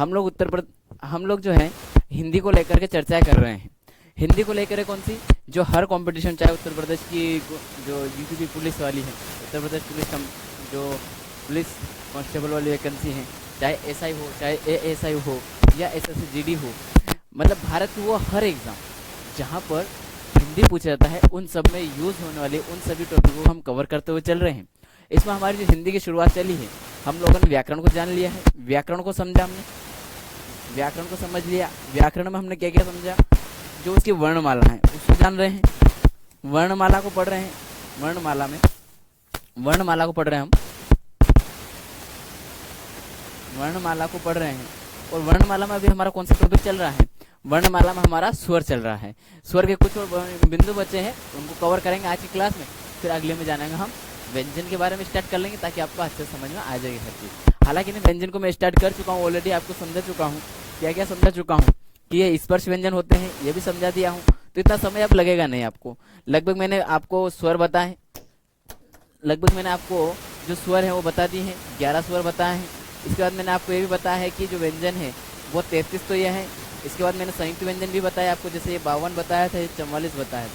हम लोग जो है हिंदी को लेकर के चर्चाएं कर रहे हैं। हिंदी को लेकर है कौन सी, जो हर कंपटीशन, चाहे उत्तर प्रदेश की जो यूपी की पुलिस वाली है, उत्तर प्रदेश जो पुलिस कांस्टेबल वाली वैकेंसी है, चाहे एसआई हो, चाहे एएसआई हो, या एसएससी जीडी हो, मतलब भारत की वो हर एग्ज़ाम जहाँ पर हिंदी पूछा जाता है उन सब में यूज़ होने वाले उन सभी टॉपिक को हम कवर करते हुए चल रहे हैं। इसमें हमारी जो हिंदी की शुरुआत चली है, हम लोगों ने व्याकरण को जान लिया है, व्याकरण को समझा हमने, व्याकरण को समझ लिया। व्याकरण में हमने क्या क्या समझा, जो उसकी वर्णमाला है उसको जान रहे हैं, वर्णमाला को पढ़ रहे हैं, वर्णमाला को पढ़ रहे हैं हम, वर्णमाला को पढ़ रहे हैं। और वर्णमाला में अभी हमारा कौन सा टॉपिक चल रहा है, वर्णमाला में हमारा स्वर चल रहा है। स्वर के कुछ और बिंदु बचे हैं, उनको कवर करेंगे आज की क्लास में। फिर अगले में जानेंगे हम व्यंजन के बारे में स्टार्ट कर लेंगे, ताकि आपको अच्छे समझ में आ जाएगी हर चीज़। हालांकि मैं व्यंजन को मैं स्टार्ट कर चुका हूँ ऑलरेडी, आपको समझा चुका हूँ, क्या क्या समझा चुका हूँ कि ये स्पर्श व्यंजन होते हैं, ये भी समझा दिया हूँ। तो इतना समय अब लगेगा नहीं आपको। लगभग मैंने आपको स्वर बताए, लगभग मैंने आपको जो स्वर है वो बता दिए हैं, 11 स्वर बताए हैं। इसके बाद मैंने आपको ये भी बताया है कि जो व्यंजन है वो 33 तो ये है। इसके बाद मैंने संयुक्त व्यंजन भी बताया आपको, जैसे ये 52 बताया था, ये 44 बताया था।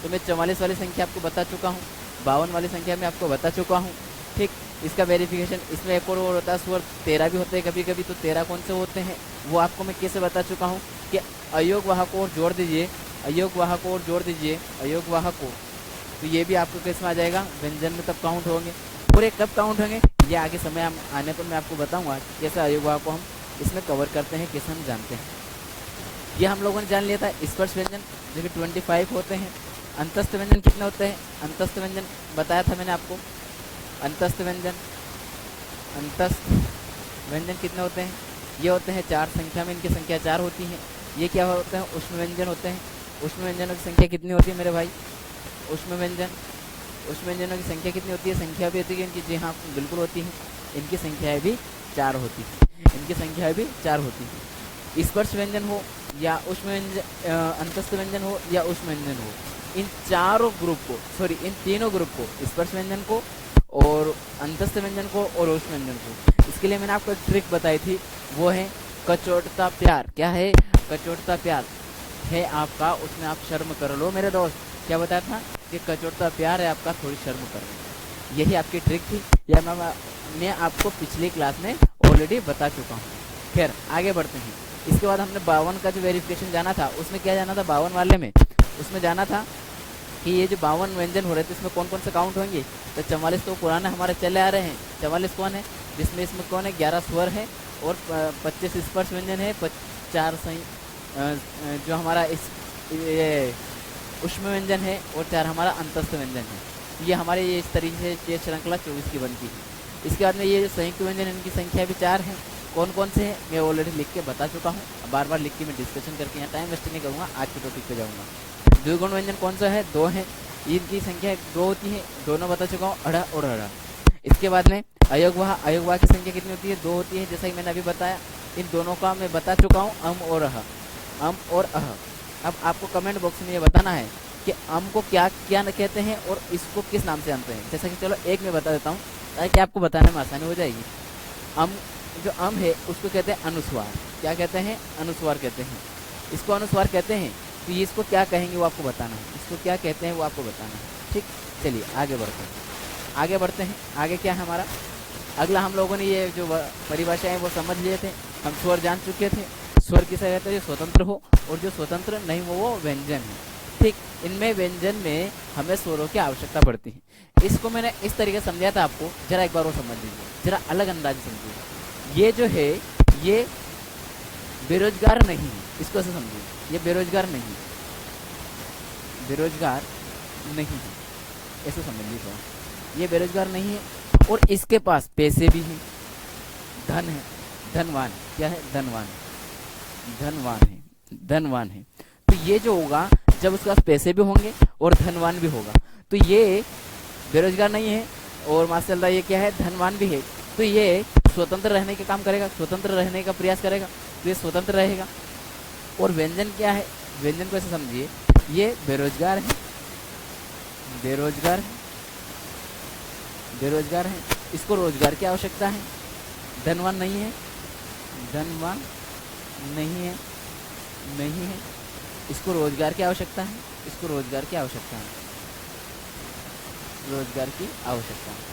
तो मैं 44 वाली संख्या आपको बता चुका हूँ, 52 वाली संख्या मैं आपको बता चुका हूँ। ठीक, इसका वेरिफिकेशन इसमें एक और होता है, स्वर 13 भी होते हैं कभी कभी। तो 13 कौन से होते हैं वो आपको मैं कैसे बता चुका हूँ कि अयोग वाहक को और जोड़ दीजिए, अयोग वाहक को और जोड़ दीजिए, अयोग वाहक को। तो ये भी आपको किस में आ जाएगा, व्यंजन में तब काउंट होंगे। और ये कब काउंट होंगे, ये आगे समय आने पर मैं आपको बताऊंगा कैसे अयोग वाहक को हम इसमें कवर करते हैं, कैसे हम जानते हैं। ये हम लोगों ने जान लिया था। स्पर्श व्यंजन जो कि 25 होते हैं। अंतस्थ व्यंजन कितने होते हैं, अंतस्थ व्यंजन बताया था मैंने आपको। अंतस्थ व्यंजन कितने होते हैं, ये होते हैं 4 संख्या में, इनकी संख्या 4 होती है। ये क्या होते हैं, उष्म व्यंजन होते हैं। उष्म व्यंजनों की संख्या कितनी होती है मेरे भाई, उष्म व्यंजनों की संख्या कितनी होती है, संख्या भी होती है इनकी, जी हाँ बिल्कुल होती है, इनकी संख्याएं भी 4 होती है, इनकी संख्याएं भी 4 होती है। स्पर्श व्यंजन हो या उष्म व्यंजन, अंतस्थ व्यंजन हो या उष्म व्यंजन हो, इन चारों ग्रुप को, सॉरी इन तीनों ग्रुप को, स्पर्श व्यंजन को और अंतस्थ व्यंजन को और उष्म व्यंजन को, इसके लिए मैंने आपको एक ट्रिक बताई थी, वो है कचोटता प्यार। क्या है, कचोटता प्यार है आपका, उसमें आप शर्म कर लो मेरे दोस्त। क्या बताया था कि कचोटता प्यार है आपका, थोड़ी शर्म कर लो। यही आपकी ट्रिक थी, या मैं आपको पिछली क्लास में ऑलरेडी बता चुका हूँ। खैर आगे बढ़ते हैं। इसके बाद हमने 52 का जो वेरिफिकेशन जाना था, उसमें क्या जाना था, 52 वाले में उसमें जाना था कि ये जो 52 व्यंजन हो रहे थे इसमें कौन कौन से काउंट होंगे। तो 44 तो पुराने हमारे चले आ रहे हैं। 44 कौन है, जिसमें इसमें कौन है, 11 स्वर है और 25 स्पर्श व्यंजन है, 4 जो हमारा ये उष्म व्यंजन है और 4 हमारा अंतस्थ व्यंजन है। ये हमारे ये इस तरीके से ये श्रृंखला 24 की बनती है। इसके बाद में ये जो संयुक्त व्यंजन इनकी संख्या भी 4 है। कौन कौन से हैं मैं ऑलरेडी लिख के बता चुका हूँ, बार बार लिख के मैं डिस्कशन करके यहाँ टाइम वेस्ट नहीं करूँगा, आज के टॉपिक पे जाऊँगा। द्विगुण व्यंजन कौन सा है, 2 है, इनकी संख्या 2 होती है, दोनों बता चुका हूँ, अड़ा और अड़ा। इसके बाद में अयोगवाह की संख्या कितनी होती है, 2 होती है, जैसा कि मैंने अभी बताया। इन दोनों का मैं बता चुका हूँ, अम और अह। अब आपको कमेंट बॉक्स में ये बताना है कि अम को क्या क्या कहते हैं और इसको किस नाम से जानते हैं। जैसा कि चलो एक मैं बता देता हूँ ताकि आपको बताने में आसानी हो जाएगी। जो अम है उसको कहते हैं अनुस्वार। क्या कहते हैं, अनुस्वार कहते हैं, इसको अनुस्वार कहते हैं। तो ये इसको क्या कहेंगे वो आपको बताना है, इसको क्या कहते हैं वो आपको बताना है। ठीक, चलिए आगे बढ़ते हैं। आगे क्या है हमारा अगला, हम लोगों ने ये जो परिभाषा है वो समझ लिए थे, हम स्वर जान चुके थे। स्वर किसे कहते हैं, जो स्वतंत्र हो, और जो स्वतंत्र नहीं हो वो व्यंजन है। ठीक, इनमें व्यंजन में हमें स्वरों की आवश्यकता पड़ती है। इसको मैंने इस तरीके से समझाया था आपको, जरा एक बार वो समझ लीजिए, जरा अलग अंदाज समझिए। ये जो है ये बेरोजगार नहीं है, इसको ऐसे समझिए, ये बेरोजगार नहीं है, ऐसे समझ लीजिए, ये बेरोजगार नहीं है और इसके पास पैसे भी हैं, धन है, धनवान। क्या है, धनवान है। तो ये जो होगा, जब उसके पास पैसे भी होंगे और धनवान भी होगा, तो ये बेरोजगार नहीं है और माशाल्लाह ये क्या है, धनवान भी है। तो ये स्वतंत्र रहने के काम करेगा, स्वतंत्र रहने का प्रयास करेगा, तो ये स्वतंत्र रहेगा। और व्यंजन क्या है, व्यंजन को ऐसे समझिए, ये बेरोजगार है, इसको रोजगार की आवश्यकता है, धनवान नहीं है, धनवान नहीं है, नहीं है। इसको रोजगार की आवश्यकता है, इसको रोजगार की आवश्यकता है, रोजगार की आवश्यकता है।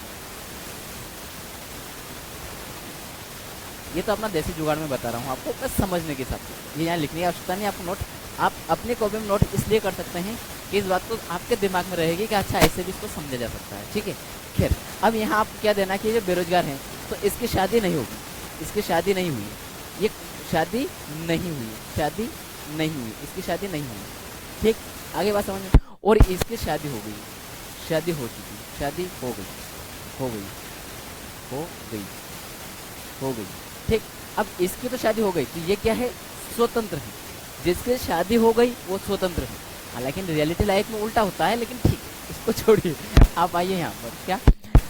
ये तो अपना देसी जुगाड़ में बता रहा हूँ आपको, बस समझने के हिसाब से। ये यहाँ लिखने की आवश्यकता नहीं आपको। नोट आप अपने कॉपी में नोट इसलिए कर सकते हैं कि इस बात को आपके दिमाग में रहेगी कि अच्छा ऐसे भी इसको समझा जा सकता है, ठीक है। खैर, अब यहाँ आपको क्या देना कि ये जो बेरोजगार हैं तो इसकी शादी नहीं होगी, इसकी शादी नहीं हुई, ये शादी नहीं हुई, शादी नहीं हुई, इसकी शादी नहीं हुई, ठीक। आगे बात समझ में। और इसकी शादी हो गई, शादी हो चुकी, शादी हो गई, हो गई, हो गई, हो गई, ठीक। अब इसकी तो शादी हो गई तो ये क्या है, स्वतंत्र है। जिसकी शादी हो गई वो स्वतंत्र है। हालांकि रियलिटी लाइफ में उल्टा होता है, लेकिन ठीक, इसको छोड़िए। आप आइए यहाँ पर, क्या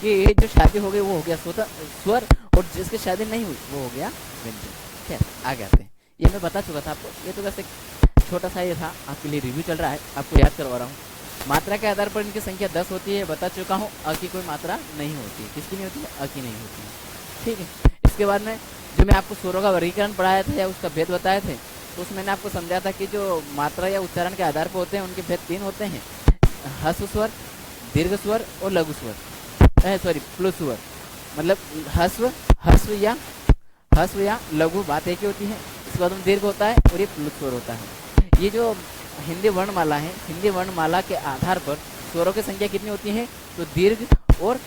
कि जो शादी हो गई वो हो गया स्वर, और जिसकी शादी नहीं हुई वो हो गया व्यंजन। खैर, आगे आते हैं। ये मैं बता चुका था आपको, ये तो वैसे छोटा सा ये था, आपके लिए रिव्यू चल रहा है, आपको याद करवा रहा हूँ। मात्रा के आधार पर इनकी संख्या 10 होती है, बता चुका हूँ। अ की कोई मात्रा नहीं होती, किसकी नहीं होती है, अ की नहीं होती है, ठीक है। इसके बाद में जो मैं आपको स्वरों का वर्गीकरण पढ़ाया था या उसका भेद बताए थे, तो उसमें मैंने आपको समझाया था कि जो मात्रा या उच्चारण के आधार पर होते हैं उनके भेद 3 होते हैं, ह्रस्व स्वर, दीर्घ स्वर और लघु स्वर, सॉरी प्लुत स्वर। मतलब ह्रस्व या लघु बात एक ही होती है। इसके बाद में दीर्घ होता है और ये प्लुत स्वर होता है। ये जो हिंदी वर्णमाला है, हिंदी वर्णमाला के आधार पर स्वरों की संख्या कितनी होती है, तो दीर्घ और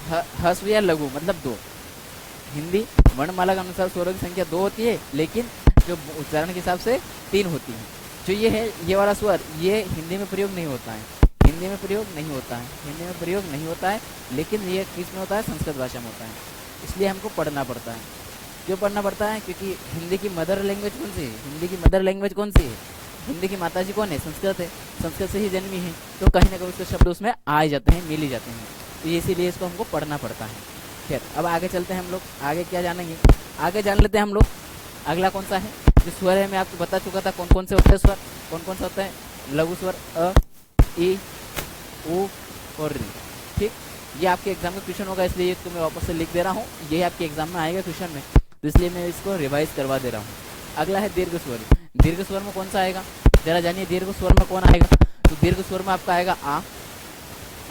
ह्रस्व या लघु मतलब 2। हिंदी वर्णमाला के अनुसार स्वरों की संख्या 2 होती है, लेकिन जो उच्चारण के हिसाब से 3 होती है। जो ये है, ये वाला स्वर, ये हिंदी में प्रयोग नहीं होता है, हिंदी में प्रयोग नहीं होता है, हिंदी में प्रयोग नहीं होता है, लेकिन ये किस में होता है, संस्कृत भाषा में होता है। इसलिए हमको पढ़ना पड़ता है। क्यों पढ़ना पड़ता है, क्योंकि हिंदी की मदर लैंग्वेज कौन सी है, हिंदी की मदर लैंग्वेज कौन सी है, हिंदी की माताजी कौन है, संस्कृत है, संस्कृत से ही जन्मी है, तो कहीं ना कहीं उसके शब्द उसमें आ जाते हैं, मिल ही जाते हैं। तो इसीलिए इसको हमको पढ़ना पड़ता है। खैर, अब आगे चलते हैं हम लोग, आगे क्या जानेंगे, आगे जान लेते हैं हम लोग। अगला कौन सा है, जो स्वर है मैं आपको बता चुका था कौन कौन से होते हैं स्वर, कौन कौन से होते हैं, लघु स्वर अ, ई, उ और री, ठीक। ये आपके एग्जाम में क्वेश्चन होगा, इसलिए इसको मैं वापस से लिख दे रहा हूँ, ये आपके एग्जाम में आएगा क्वेश्चन में, तो इसलिए मैं इसको रिवाइज करवा दे रहा हूँ। अगला है दीर्घ स्वर। दीर्घ स्वर में कौन सा आएगा, जरा जानिए दीर्घ स्वर में कौन आएगा। तो दीर्घ स्वर में आपका आएगा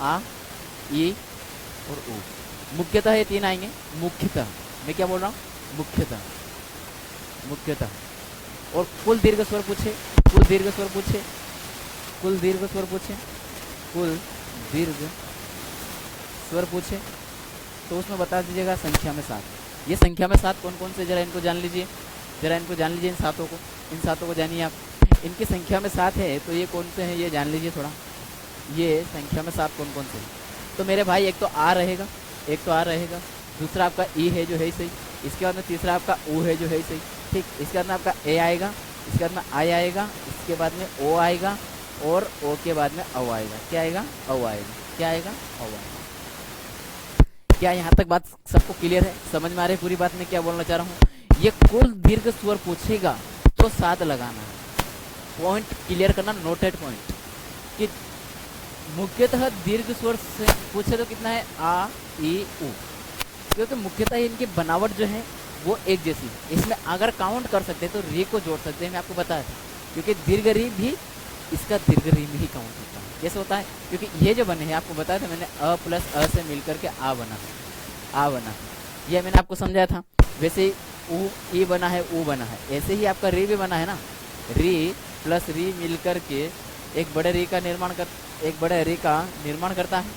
आ, ई और उ। मुख्यतः ये 3 आएंगे, मुख्यतः, मैं क्या बोल रहा हूँ, मुख्यतः, मुख्यतः। और कुल दीर्घ स्वर पूछे, कुल दीर्घ स्वर पूछे, कुल दीर्घ स्वर पूछे, कुल दीर्घ स्वर पूछे, तो उसमें बता दीजिएगा संख्या में 7। ये संख्या में 7 कौन कौन से, जरा इनको जान लीजिए, जरा इनको जान लीजिए, इन सातों को, इन सातों को जानिए आप। इनकी संख्या में 7 है, तो ये कौन से हैं ये जान लीजिए थोड़ा। ये संख्या में 7 कौन कौन से हैं, तो मेरे भाई एक तो आ रहेगा, एक तो आ रहेगा, दूसरा आपका ई है जो है सही, इसके बाद में तीसरा आपका ऊ है जो है सही, ठीक। इसके बाद में आपका ए आएगा, इसके बाद में आई आएगा, इसके बाद में ओ आएगा, और ओ के बाद में औ आएगा। क्या आएगा, औ आएगा, क्या आएगा, औ आएगा। क्या यहाँ तक बात सबको क्लियर है, समझ में आ रही है पूरी बात में क्या बोलना चाह रहा हूँ। ये कुल दीर्घ स्वर पूछेगा तो 7 लगाना है, पॉइंट क्लियर करना, नोटेड पॉइंट। कि मुख्यतः दीर्घ स्वर से पूछे तो कितना है, आ, ई, उ, क्योंकि मुख्यतः इनकी बनावट जो है वो एक जैसी है। इसमें अगर काउंट कर सकते हैं तो री को जोड़ सकते हैं, मैं आपको बताया था, क्योंकि दीर्घ री भी इसका दीर्घ री में ही काउंट होता है। कैसे होता है, क्योंकि ये जो बने हैं आपको बताया था मैंने, अ प्लस अ से मिलकर के आ बना, आ बना, यह मैंने आपको समझाया था। वैसे ही उ, ई बना है, ऊ बना है, ऐसे ही आपका री भी बना है ना, री प्लस री मिलकर के एक बड़े री का निर्माण कर, एक बड़े री का निर्माण करता है,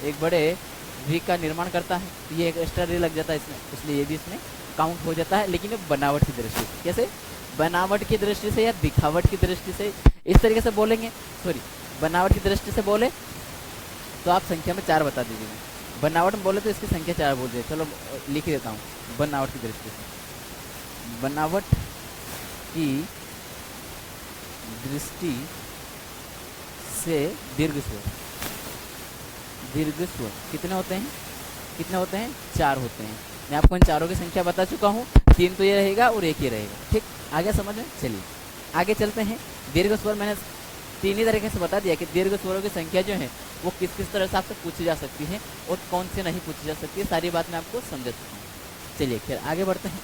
एक बड़े री का निर्माण करता है। ये एक एक्स्ट्रा री लग जाता है इसमें, इसलिए ये भी इसमें काउंट हो जाता है, लेकिन ये बनावट की दृष्टि से। कैसे, बनावट की दृष्टि से या दिखावट की दृष्टि से, इस तरीके से बोलेंगे, सॉरी बनावट की दृष्टि से बोले तो आप संख्या में 4 बता दीजिएगा, बनावट में बोले तो इसकी संख्या 4 बोल दीजिए। चलो लिख ही देता हूँ, बनावट की दृष्टि से, बनावट की दृष्टि से दीर्घ स्वर, दीर्घ स्वर कितने होते हैं, कितने होते हैं, 4 होते हैं। मैं आपको इन चारों की संख्या बता चुका हूँ, 3 तो ये रहेगा और 1 ही रहेगा, ठीक। आगे समझ में, चलिए आगे चलते हैं। दीर्घ स्वर मैंने 3 ही तरीके से बता दिया कि दीर्घ स्वरों की संख्या जो है वो किस किस तरह से आपसे पूछी जा सकती है और कौन से नहीं पूछी जा सकती है, सारी बात मैं आपको समझा चुका हूँ। चलिए फिर आगे बढ़ते हैं।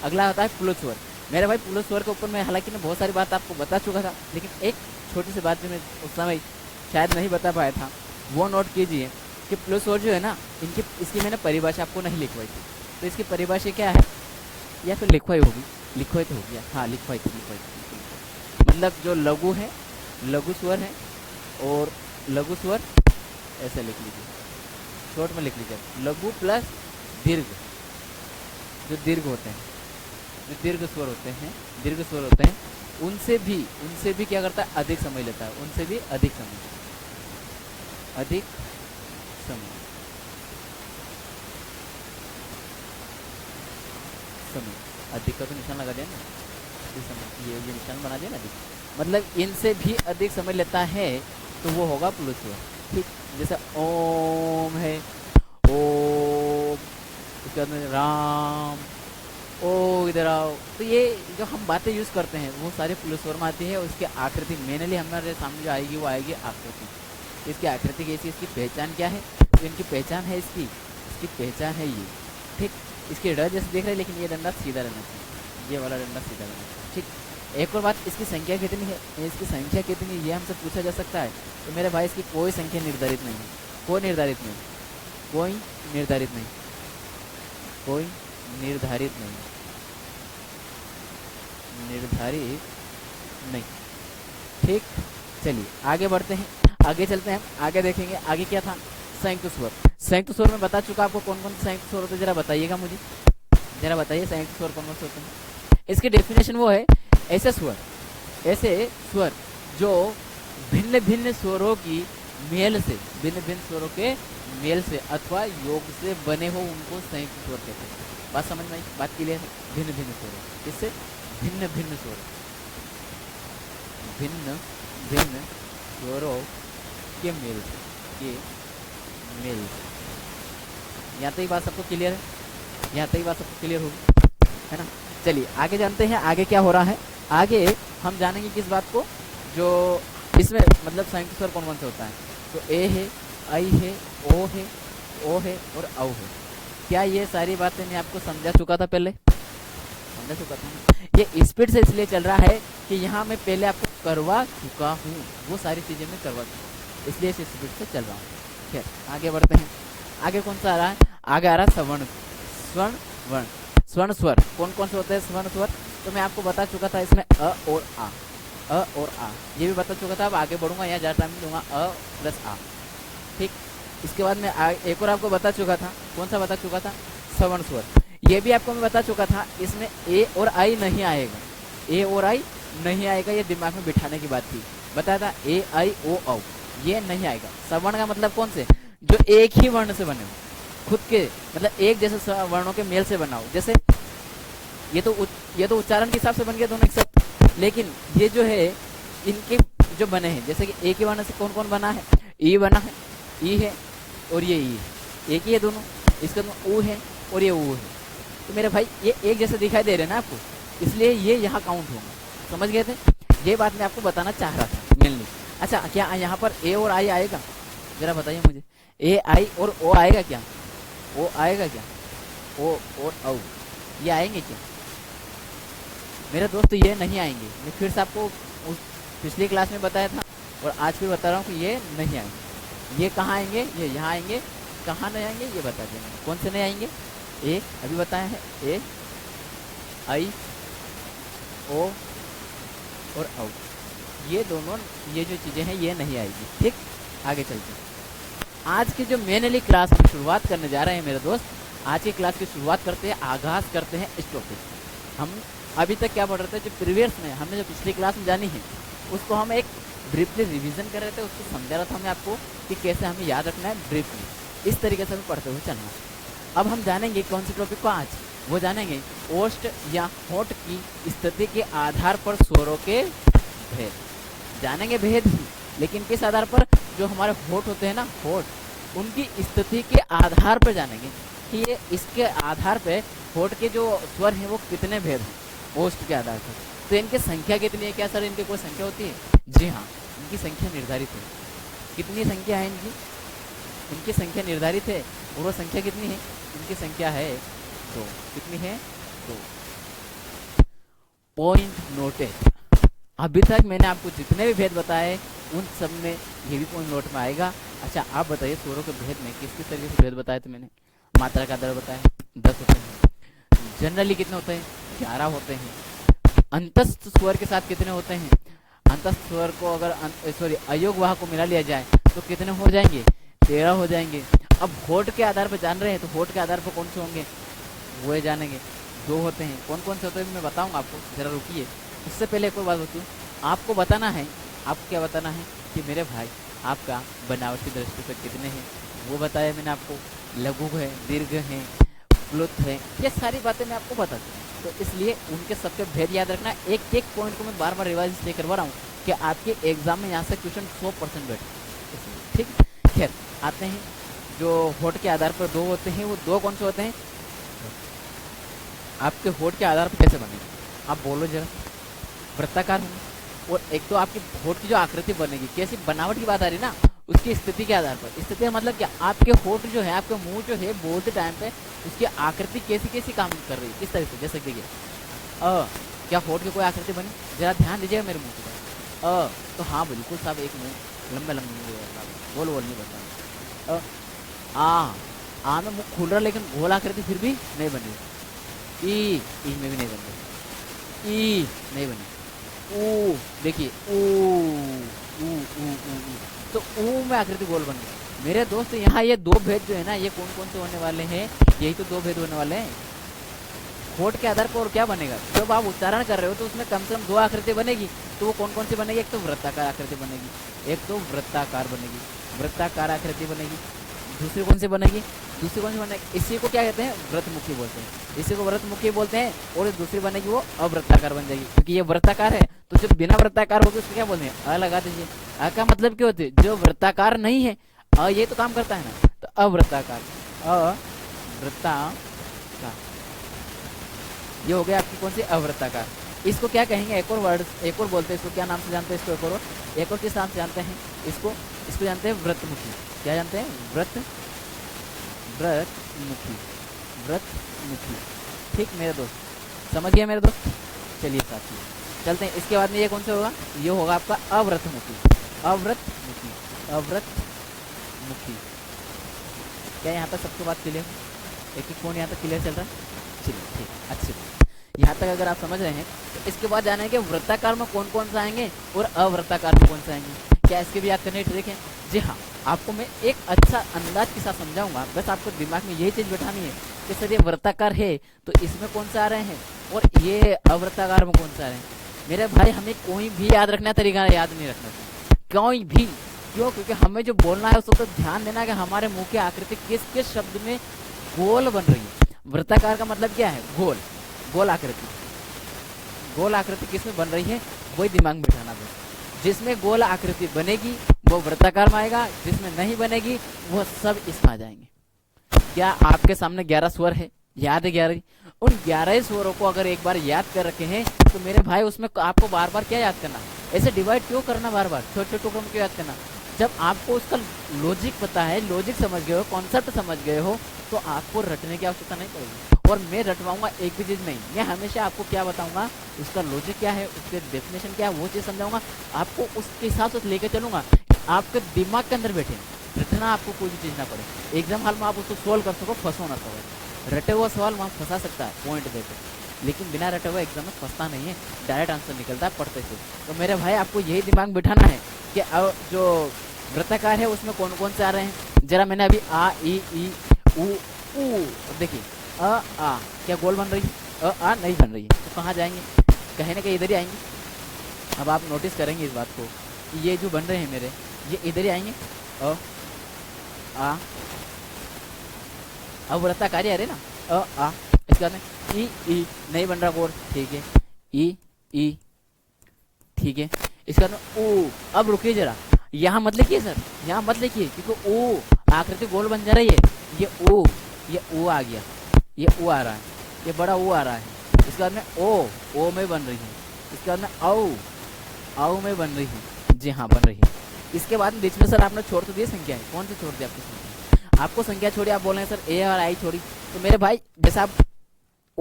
अगला आता है पुलुस स्वर। मेरे भाई पुलुस स्वर के ऊपर मैं हालांकि मैं बहुत सारी बात आपको बता चुका था, लेकिन एक छोटी सी बात जो मैं उस समय शायद नहीं बता पाया था, वो नोट कीजिए कि पुलुस स्वर जो है ना, इसकी मैंने परिभाषा आपको नहीं लिखवाई थी। तो इसकी परिभाषा क्या है, या फिर लिखवाई होगी, लिखवाई तो होगी, हाँ लिखवाई थी। मतलब जो लघु है, लघु स्वर है, और लघु स्वर ऐसे लिख लीजिए, शॉर्ट में लिख लीजिए, लघु प्लस दीर्घ। जो दीर्घ होते हैं, जो दीर्घ स्वर होते हैं, दीर्घ स्वर होते हैं, उनसे भी क्या करता है, अधिक समय लेता है, उनसे भी अधिक समय, अधिक समय, अधिक का तो निशान लगा दिया ना, अधिक समय, ये निशान बना दिया ना अधिक, मतलब इनसे भी अधिक समय लेता है, तो वो होगा पुलुस स्वर। ठीक, जैसे ओम है, ओम, उसके बाद में राम, ओ इधर आओ। तो ये जो हम बातें यूज़ करते हैं वो सारे पुलुस स्वर में आती है, और इसकी आकृति मेनली हमारे सामने जो आएगी वो आएगी आकृति। इसकी आकृति कैसी, इसकी पहचान क्या है, तो इनकी पहचान है, इसकी पहचान है ये। ठीक, इसके डर जैसे देख रहे हैं, लेकिन ये डंडा सीधा रहना चाहिए, ये वाला डंडा सीधा रहना चाहिए। ठीक, एक और बात, इसकी संख्या कितनी है, इसकी संख्या कितनी है ये हमसे पूछा जा सकता है। तो मेरे भाई इसकी कोई संख्या निर्धारित नहीं है, कोई निर्धारित नहीं, कोई निर्धारित नहीं, कोई निर्धारित नहीं, निर्धारित नहीं। ठीक, चलिए आगे बढ़ते हैं, आगे चलते हैं, आगे देखेंगे आगे क्या था, संयुक्त स्वर। संयुक्त स्वर में बता चुका आपको कौन कौन से संयुक्त स्वर होते हैं, जरा बताइएगा मुझे, जरा बताइए संयुक्त स्वर कौन कौन से होते हैं। इसकी डेफिनेशन वो है, ऐसे स्वर जो भिन्न भिन्न स्वरों की मेल से, भिन्न भिन्न स्वरों के मेल से अथवा योग से बने हो, उनको संयुक्त स्वर कहते हैं। बात समझ में आई, बात क्लियर है। भिन्न भिन्न स्वरों, इससे भिन्न भिन्न स्वर, भिन्न भिन्न स्वरों के मेल से, यहाँ तक ही बात सबको क्लियर है, यहाँ तक ही बात सबको क्लियर होगी, है ना। चलिए आगे जानते हैं आगे क्या हो रहा है। आगे हम जानेंगे किस बात को, जो इसमें मतलब संयुक्त स्वर कौन कौन से होता है। तो ए है, आई है, ओ है, और औ है। क्या ये सारी बातें मैं आपको समझा चुका था पहले, समझा चुका था। ये स्पीड से इसलिए चल रहा है कि यहाँ मैं पहले आपको करवा चुका हूँ, वो सारी चीज़ें मैं करवा चुका हूँ, इसलिए इस स्पीड से चल रहा हूँ। खैर आगे बढ़ते हैं, आगे कौन सा आ रहा है, आगे आ रहा है स्वर्ण, स्वर्ण स्वर। कौन कौन से होते हैं स्वर्ण स्वर, तो मैं आपको बता चुका था, इसमें अ और आ, ये भी बता चुका था। अब आगे बढ़ूंगा, यहाँ ज़्यादा टाइम दूंगा, अ प्लस आ। ठीक, इसके बाद मैं एक और आपको बता चुका था, कौन सा बता चुका था, सवर्ण स्वर। ये भी आपको मैं बता चुका था, इसमें ए और आई नहीं आएगा, ए और आई नहीं आएगा, ये दिमाग में बिठाने की बात थी। बताया था ए आई ओ औ, ये नहीं आएगा। सवर्ण का मतलब कौन से, जो एक ही वर्ण से बने हो, खुद के मतलब एक जैसे वर्णों के मेल से बनाओ। जैसे ये तो उच्चारण के हिसाब से बन गया दोनों एक साथ, लेकिन ये जो है इनके जो बने हैं, जैसे कि एक ही वर्ण से कौन कौन बना है, ई बना है, ई है और ये ई है, एक ही है दोनों। इसका ऊ है और ये ऊ है। तो मेरे भाई ये एक जैसे दिखाई दे रहे हैं ना आपको, इसलिए ये यहाँ काउंट होगा। समझ गए थे, ये बात मैं आपको बताना चाह रहा था मेनली। अच्छा, क्या यहाँ पर ए और आई आएगा, जरा बताइए मुझे, ए आई और ओ आएगा क्या, ओ आएगा क्या, ओ और औ ये आएंगे क्या मेरे दोस्त, ये नहीं आएंगे। मैं फिर से आपको उस पिछली क्लास में बताया था और आज फिर बता रहा हूँ कि ये नहीं आएंगे। ये कहाँ आएंगे, ये यहाँ आएंगे। कहाँ नहीं आएंगे ये बता देंगे, कौन से नहीं आएंगे, ए अभी बताया है, ए आई ओ और औ, ये दोनों ये जो चीज़ें हैं ये नहीं आएगी। ठीक, आगे चलते हैं। आज की जो मेनली क्लास हम शुरुआत करने जा रहे हैं मेरे दोस्त, आज की क्लास की शुरुआत करते हैं, आगाज़ करते हैं इस टॉपिक से। हम अभी तक क्या पढ़ रहे थे, जो प्रीवियस में हमने जो पिछली क्लास में जानी है उसको हम एक ब्रीफली रिवीजन कर रहे थे, उसको समझा रहा था मैं आपको कि कैसे हमें याद रखना है ब्रीफली, इस तरीके से हमें पढ़ते हुए चलना। अब हम जानेंगे कौन से टॉपिक को, आज वो जानेंगे ओष्ठ या होठ की स्थिति के आधार पर स्वरों के भेद। जानेंगे भेद ही, लेकिन किस आधार पर, जो हमारे होठ होते हैं ना, होठ, उनकी स्थिति के आधार पर जानेंगे कि ये इसके आधार पे होठ के जो स्वर हैं वो कितने भेद हैं ओष्ठ के आधार पर। तो इनकी संख्या कितनी है, क्या सर इनकी कोई संख्या होती है? जी हाँ, इनकी संख्या निर्धारित है। कितनी संख्या है इनकी? इनकी संख्या निर्धारित है। पूर्व संख्या कितनी है? इनकी संख्या है 2। कितनी है? 2। Point noted. अभी तक मैंने आपको जितने भी भेद बताए उन सब में ये भी पॉइंट नोट में आएगा। अच्छा आप बताइए स्वरों के भेद में किस किस तरीके से भेद बताए थे मैंने। मात्रा का दर बताया 10 होते हैं। जनरली कितने होते हैं? 11 होते हैं। अंतस्थ स्वर के साथ कितने होते हैं? अंतस्थ स्वर को अगर सॉरी अयोग वाह को मिला लिया जाए तो कितने हो जाएंगे? 13 हो जाएंगे। अब होठ के आधार पर जान रहे हैं तो होठ के आधार पर कौन से होंगे वो जानेंगे। 2 होते हैं। कौन कौन से होते हैं मैं बताऊंगा आपको, जरा रुकिए। उससे पहले एक और बात बतूँ, आपको बताना है। आपको क्या बताना है कि मेरे भाई आपका बनावट की दृष्टि से कितने हैं वो बताया मैंने आपको। लघु है, दीर्घ है, प्लुत है, ये सारी बातें मैं आपको बता दूँ। तो इसलिए उनके सबके भेद याद रखना। एक एक पॉइंट को मैं बार बार रिवाइज इसलिए करवा रहा हूँ कि आपके एग्जाम में यहाँ से क्वेश्चन 100% बैठे। ठीक, खैर आते हैं। जो होठ के आधार पर 2 होते हैं वो 2 कौन से होते हैं? आपके होठ के आधार पर कैसे बनेंगे आप बोलो जरा। वृत्ताकार होंगे। और एक तो आपकी होठ की जो आकृति बनेगी, कैसी बनावट की बात आ रही है ना, उसकी स्थिति के आधार पर। स्थिति का मतलब क्या? आपके होठ जो है, आपका मुंह जो है, बोलते टाइम पे उसकी आकृति कैसी कैसी काम कर रही है, किस तरह से। जैसे देखिए क्या होठ की कोई आकृति बनी? जरा ध्यान दीजिएगा मेरे मुंह पर। तो हाँ बिल्कुल साहब, एक मुंह लंबे लंबे मुंह, गोल गोल नहीं बनता। आ में मुंह खुल रहा लेकिन गोल आकृति फिर भी नहीं बन रही। ई में भी नहीं बन रही। ई नहीं बनी। ऊ देखिए, ऊ ऊ ऊ ऊ ऊ तो ऊ में आकृति गोल बन गई। मेरे दोस्त यहाँ ये 2 भेद जो है ना, ये कौन कौन से होने वाले हैं? यही तो 2 भेद होने वाले हैं। होठ के आधार पर और क्या बनेगा? जब आप उच्चारण कर रहे हो तो उसमें कम से कम 2 आकृति बनेगी। तो वो कौन कौन सी बनेगी? एक तो वृत्ताकार आकृति बनेगी, एक तो वृत्ताकार बनेगी, वृत्ताकार आकृति बनेगी। दूसरी कौन सी बनेगी? दूसरी कौन सी बनेगी? इसी को क्या कहते हैं? व्रतमुखी बोलते हैं। इसी को व्रतमुखी बोलते हैं। और दूसरी बनेगी वो अवृत्ताकार बन जाएगी, क्योंकि ये वृत्ताकार है। तो जो बिना वृत्ताकार होगी उसको क्या बोलते हैं? अ लगा दीजिए। अ का मतलब क्या होती है? जो वृत्ताकार नहीं है, ये तो काम करता है ना, तो अवृत्ताकार, अवृत्ताकार। ये हो गया आपकी कौन सी? अवृत्ताकार। इसको क्या कहेंगे? एक और वर्ड, एक और बोलते हैं इसको, क्या नाम से जानते हैं इसको? एक और किस नाम से जानते हैं इसको? इसको जानते हैं व्रतमुखी। क्या जानते हैं? व्रतमुखी, व्रतमुखी। ठीक मेरे दोस्त, समझ गए मेरे दोस्त? चलिए साथियों चलते हैं। इसके बाद में ये कौन सा होगा? ये होगा आपका अव्रतमुखी, अव्रतमुखी, अव्रतमुखी। क्या यहाँ तक सबके बात क्लियर? एक एक कौन यहाँ तक क्लियर चल रहा है? चलिए ठीक, अच्छी बात। यहाँ तक अगर आप समझ रहे हैं तो इसके बाद जाने के वृत्ताकार में कौन कौन सा आएंगे और अवृत्ताकार में कौन सा आएंगे। क्या इसके भी याद करने देखें? जी हाँ, आपको मैं एक अच्छा अंदाज के साथ समझाऊंगा। बस आपको दिमाग में यही चीज बैठानी है कि सर ये वृत्ताकार है तो इसमें कौन सा आ रहे हैं और ये अवृत्ताकार में कौन सा आ रहे हैं। मेरे भाई हमें कोई भी याद रखना तरीका याद नहीं रखना चाहिए, कोई भी। क्यों? क्योंकि हमें जो बोलना है उसको तो ध्यान देना है कि हमारे मुंह की आकृति किस किस शब्द में गोल बन रही है। वृत्ताकार का मतलब क्या है? गोल, गोल आकृति। गोल आकृति किसमें बन रही है वही दिमाग में बिठाना है। जिसमें गोल आकृति बनेगी वो वृत्ताकार में आएगा, जिसमें नहीं बनेगी वो सब इसमें आ जाएंगे। क्या आपके सामने 11 स्वर है? याद है 11? उन 11 स्वरों को अगर एक बार याद कर रखे हैं तो मेरे भाई उसमें आपको बार बार क्या याद करना? ऐसे डिवाइड क्यों करना बार बार? छोटे छोटे टुकड़ों में क्यों याद करना? जब आपको उसका लॉजिक पता है, लॉजिक समझ गए हो, कॉन्सेप्ट समझ गए हो, तो आपको रटने की आवश्यकता नहीं पड़ेगी। और मैं रटवाऊंगा एक भी चीज नहीं, मैं हमेशा आपको क्या बताऊंगा, उसका लॉजिक क्या है, उसके डेफिनेशन क्या है, वो चीज समझाऊंगा आपको, उसके हिसाब से लेकर चलूंगा। आपके दिमाग के अंदर बैठे, रटना आपको कोई भी चीज ना पड़े। एग्जाम हॉल में आप उसको सोल्व कर सको, फंसो ना सको। रटे हुआ सवाल वहाँ फंसा सकता है पॉइंट देकर, लेकिन बिना रटे हुए एग्जाम में फंसता नहीं है, डायरेक्ट आंसर निकलता है पढ़ते से। तो मेरे भाई आपको यही दिमाग बिठाना है कि जो वृत्ताकार है उसमें कौन कौन से आ रहे हैं। जरा मैंने अभी आ ई ऊ ऊ, देखिए अ आ क्या गोल बन रही है? अ आ नहीं बन रही है, तो कहाँ जाएंगे? कहीं ना कहीं इधर ही आएंगे। अब आप नोटिस करेंगे इस बात को, ये जो बन रहे हैं मेरे, ये इधर ही आएंगे। अ आ, अब वृत्ताकार आ रहे ना, अ आ। इसके बाद में ई नहीं बन रहा गोल, ठीक है, ई ठीक है। इसके बाद में ओ, अब रुकिए जरा, यहाँ मत लिखिए सर, यहाँ मत लिखिए, क्योंकि ओ आकृति गोल बन जा रही है। ये ओ आ गया, ये ओ आ रहा है, ये बड़ा ओ आ रहा है। इसके बाद में ओ में बन रही है। इसके बाद में औ में बन रही है। जी हाँ, बन रही है। इसके बाद में बीच में सर आपने छोड़ तो दिए संख्या है, कौन सी छोड़ दी आपकी संख्या? आपको संख्या छोड़ी, आप बोल रहे हैं सर ए और आई छोड़ी। तो मेरे भाई जैसे आप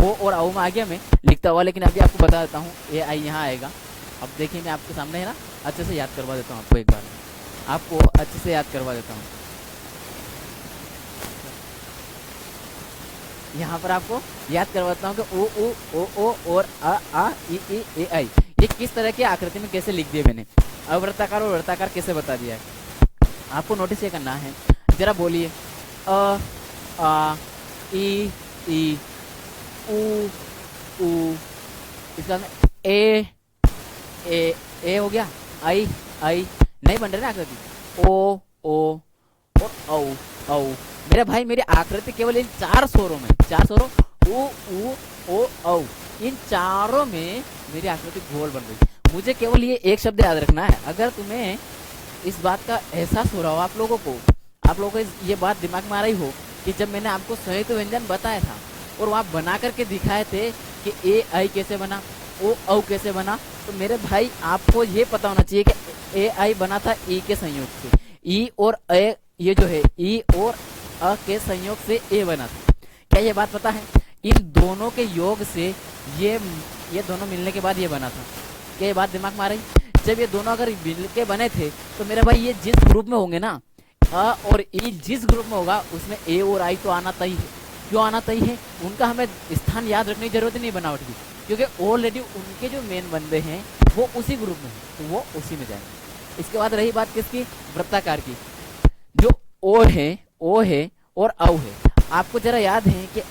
ओ और औ में आ गया मैं लिखता हुआ, लेकिन अभी आपको बता देता हूँ ए आई यहाँ आएगा। अब देखिए मैं आपके सामने है ना अच्छे से याद करवा देता हूँ आपको, एक बार आपको अच्छे से याद करवा देता हूँ। यहाँ पर आपको याद करवाता हूँ कि ओ और आ ई आई ये किस तरह की आकृति में कैसे लिख दिए मैंने, अवृत्ताकार और वृत्ताकार कैसे बता दिया है। आपको नोटिस ये करना है, जरा बोलिए अ आ ई उ इसका ए हो गया, आई नहीं बन रहे ना आकृति, ओ और औ मेरे भाई मेरी आकृति केवल इन 4 स्वरों में, 4 स्वरों ओ औ इन चारों में मेरी आकृति गोल बन रही। मुझे केवल ये एक शब्द याद रखना है। अगर तुम्हें इस बात का एहसास हो रहा हो, आप लोगों को ये बात दिमाग में आ रही हो कि जब मैंने आपको संयुक्त व्यंजन बताया था और वहाँ बना करके दिखाए थे कि ए आई कैसे बना, ओ औ कैसे बना, तो मेरे भाई आपको ये पता होना चाहिए कि ए आई बना था ई के संयोग से, ई और ए ये जो है ई और अ के संयोग से ए बना था। क्या ये बात पता है? इन दोनों के योग से ये दोनों मिलने के बाद ये बना था। क्या ये बात दिमाग में आ रही? जब ये दोनों अगर मिल के बने थे तो मेरे भाई ये जिस ग्रुप में होंगे ना, अ और ई जिस ग्रुप में होगा उसमें ए और आई तो आना तय है। क्यों आना तय है? उनका हमें स्थान याद रखने की जरूरत नहीं बनावट की, क्योंकि ऑलरेडी उनके जो मेन बंदे हैं वो उसी ग्रुप में हैं, तो वो उसी में जाएंगे। इसके बाद रही बात किसकी? वृत्ताकार की। जो ओ है और औ है, आपको जरा याद है कि